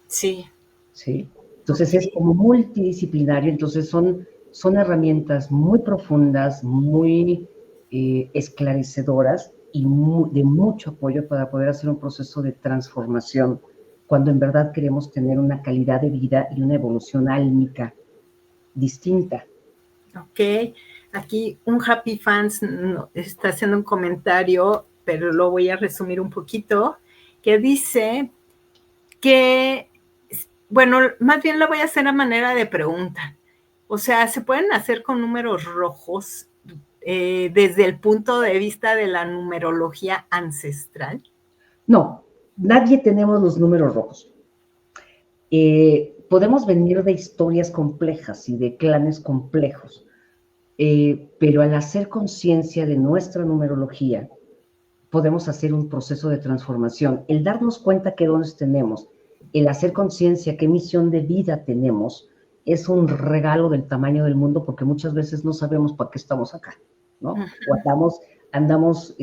Sí. ¿Sí? Entonces es como multidisciplinario, entonces son herramientas muy profundas, muy esclarecedoras y de mucho apoyo para poder hacer un proceso de transformación cuando en verdad queremos tener una calidad de vida y una evolución álmica distinta. Ok, aquí un Happy Fans está haciendo un comentario, pero lo voy a resumir un poquito, que dice que, bueno, más bien lo voy a hacer a manera de pregunta. O sea, ¿se pueden hacer con números rojos desde el punto de vista de la numerología ancestral? No, nadie tenemos los números rojos. Podemos venir de historias complejas y de clanes complejos, pero al hacer conciencia de nuestra numerología, podemos hacer un proceso de transformación. El darnos cuenta qué dones tenemos, el hacer conciencia qué misión de vida tenemos, es un regalo del tamaño del mundo, porque muchas veces no sabemos para qué estamos acá, ¿no? O andamos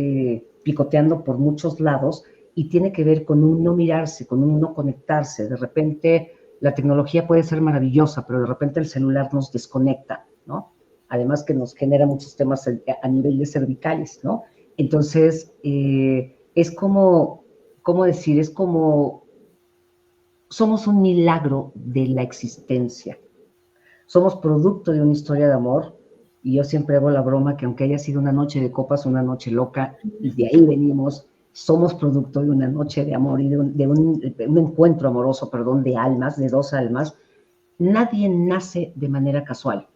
picoteando por muchos lados, y tiene que ver con un no mirarse, con un no conectarse. De repente la tecnología puede ser maravillosa, pero de repente el celular nos desconecta, ¿no? Además que nos genera muchos temas a nivel de cervicales, ¿no? Entonces, es como, ¿cómo decir? Es como, somos un milagro de la existencia. Somos producto de una historia de amor, y yo siempre hago la broma que aunque haya sido una noche de copas, una noche loca, y de ahí venimos, somos producto de una noche de amor y de un encuentro amoroso, perdón, de almas, de 2 almas. Nadie nace de manera casual.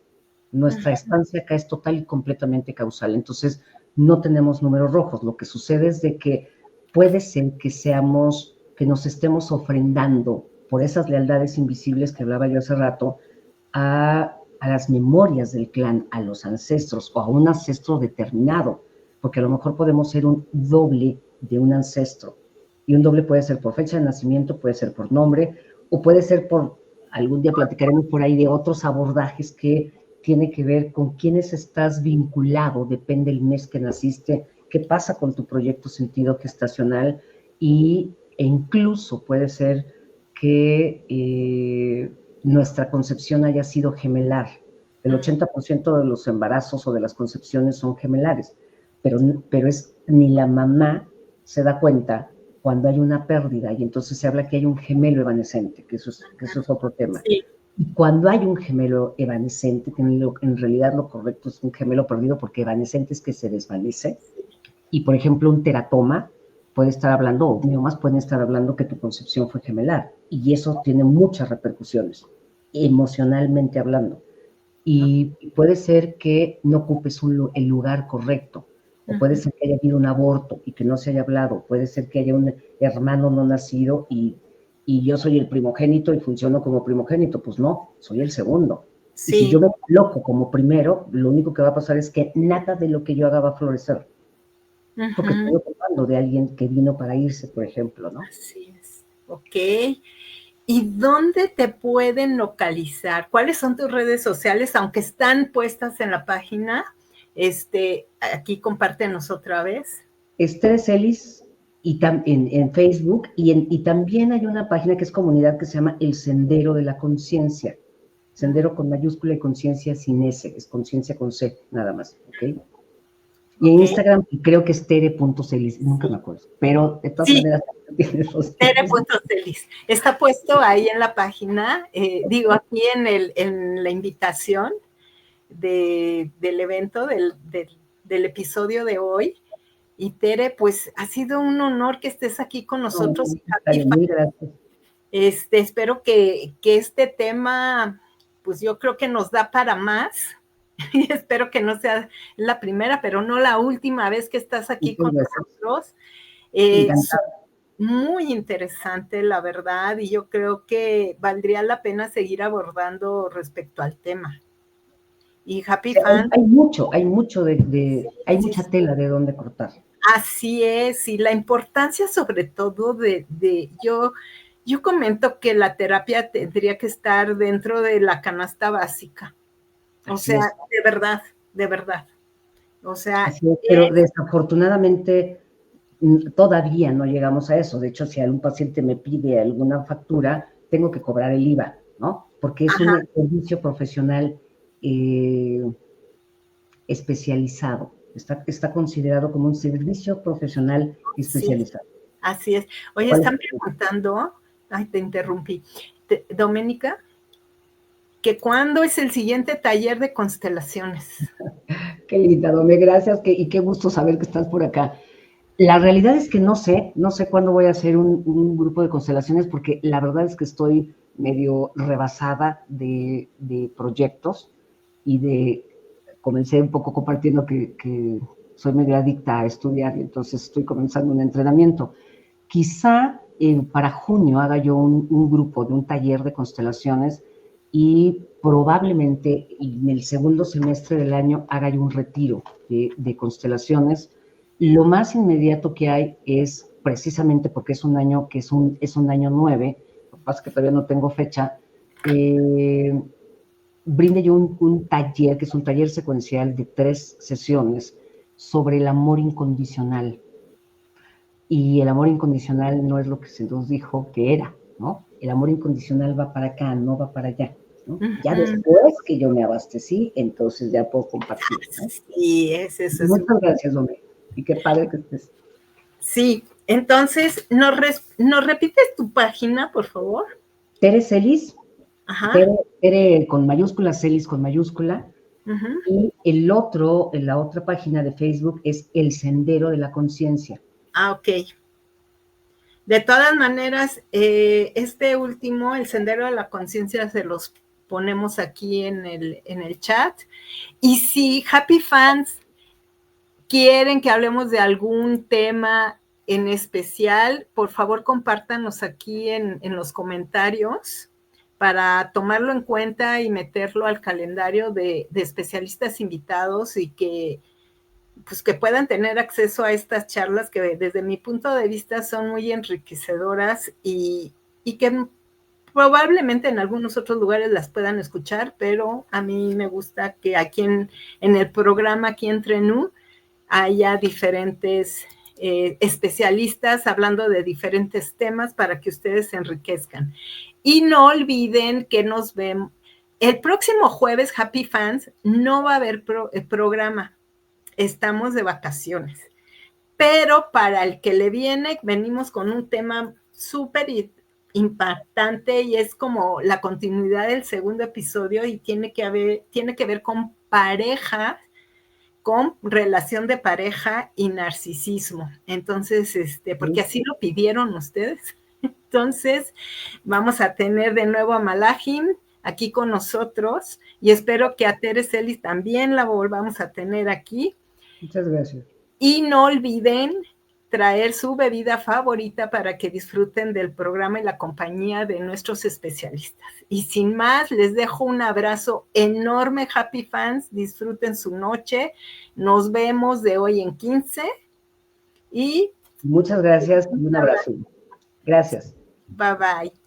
Nuestra estancia acá es total y completamente causal. Entonces, no tenemos números rojos. Lo que sucede es de que puede ser que nos estemos ofrendando por esas lealtades invisibles que hablaba yo hace rato a las memorias del clan, a los ancestros o a un ancestro determinado, porque a lo mejor podemos ser un doble de un ancestro. Y un doble puede ser por fecha de nacimiento, puede ser por nombre, o puede ser por, algún día platicaremos por ahí de otros abordajes que tiene que ver con quiénes estás vinculado, depende del mes que naciste, qué pasa con tu proyecto sentido gestacional, e incluso puede ser que nuestra concepción haya sido gemelar. El 80% de los embarazos o de las concepciones son gemelares, pero ni la mamá se da cuenta cuando hay una pérdida, y entonces se habla que hay un gemelo evanescente, que eso es otro tema. Sí. Y cuando hay un gemelo evanescente, en realidad lo correcto es un gemelo perdido, porque evanescente es que se desvanece. Y, por ejemplo, un teratoma puede estar hablando, o miomas pueden estar hablando que tu concepción fue gemelar. Y eso tiene muchas repercusiones, emocionalmente hablando. Y puede ser que no ocupes el lugar correcto, o puede ser que haya habido un aborto y que no se haya hablado, puede ser que haya un hermano no nacido y yo soy el primogénito y funciono como primogénito. Pues no, soy el segundo. Y si yo Sí. me coloco como primero, lo único que va a pasar es que nada de lo que yo haga va a florecer, porque estoy ocupando de alguien que vino para irse, por ejemplo, ¿no? Así es. Ok. ¿Y dónde te pueden localizar? ¿Cuáles son tus redes sociales? Aunque están puestas en la página, aquí compártenos otra vez. Tere Celis y en Facebook y también hay una página que es comunidad que se llama El Sendero de la Conciencia. Sendero con mayúscula y conciencia sin S, es conciencia con C, nada más, ¿ok? Y en Ok. Instagram creo que es tere.celis, nunca me acuerdo, pero de todas Sí, maneras tienes los Tere.celis. Está puesto ahí en la página, digo, aquí en la invitación del evento, del episodio de hoy. Y Tere, pues ha sido un honor que estés aquí con nosotros. Muy gracias. Espero que este tema, pues yo creo que nos da para más. Y espero que no sea la primera, pero no la última vez que estás aquí con nosotros. Muy interesante, la verdad, y yo creo que valdría la pena seguir abordando respecto al tema. Y Happy Fan. Hay mucha tela de donde cortar. Así es, y la importancia sobre todo yo comento que la terapia tendría que estar dentro de la canasta básica. O sea, de verdad, de verdad. O sea, pero desafortunadamente todavía no llegamos a eso. De hecho, si algún paciente me pide alguna factura, tengo que cobrar el IVA, ¿no? Porque es un servicio profesional especializado. Está considerado como un servicio profesional especializado. Sí, así es. Oye, están preguntando, ay, te interrumpí, Doménica, que ¿cuándo es el siguiente taller de constelaciones? Qué linda, Domé, gracias, y qué gusto saber que estás por acá. La realidad es que no sé cuándo voy a hacer un grupo de constelaciones, porque la verdad es que estoy medio rebasada de proyectos y comencé un poco compartiendo que soy medio adicta a estudiar y entonces estoy comenzando un entrenamiento. Quizá para junio haga yo un grupo de un taller de constelaciones y probablemente en el segundo semestre del año haga yo un retiro de constelaciones. Lo más inmediato que hay es, precisamente porque es un año que es un año 9, lo que pasa es que todavía no tengo fecha, brinde yo un taller, que es un taller secuencial de 3 sesiones sobre el amor incondicional. Y el amor incondicional no es lo que se nos dijo que era, ¿no? El amor incondicional va para acá, no va para allá, ¿no? Ya después que yo me abastecí, entonces ya puedo compartir, ¿no? Sí, es eso. Muchas gracias, Domé. Y qué padre que estés. Sí, entonces, ¿nos repites tu página, por favor? Tere Celis, Tere con mayúscula, Celis con mayúscula. Y la otra página de Facebook es El Sendero de la Conciencia. Ah, ok. De todas maneras, este último, El Sendero de la Conciencia, se los ponemos aquí en el chat. Y si Happy Fans quieren que hablemos de algún tema en especial, por favor compártanos aquí en los comentarios para tomarlo en cuenta y meterlo al calendario de especialistas invitados y que puedan tener acceso a estas charlas que desde mi punto de vista son muy enriquecedoras y que probablemente en algunos otros lugares las puedan escuchar, pero a mí me gusta que aquí en el programa, aquí en Trenú, haya diferentes especialistas hablando de diferentes temas para que ustedes se enriquezcan. Y no olviden que nos vemos el próximo jueves, Happy Fans, no va a haber programa. Estamos de vacaciones. Pero para el que le viene, venimos con un tema súper impactante y es como la continuidad del segundo episodio y tiene que ver con pareja con relación de pareja y narcisismo. Entonces, porque así lo pidieron ustedes. Entonces, vamos a tener de nuevo a Malahim aquí con nosotros y espero que a Tere Celis también la volvamos a tener aquí. Muchas gracias. Y no olviden traer su bebida favorita para que disfruten del programa y la compañía de nuestros especialistas. Y sin más, les dejo un abrazo enorme, Happy Fans. Disfruten su noche. Nos vemos de hoy en 15. Y muchas gracias y un abrazo. Gracias. Bye bye.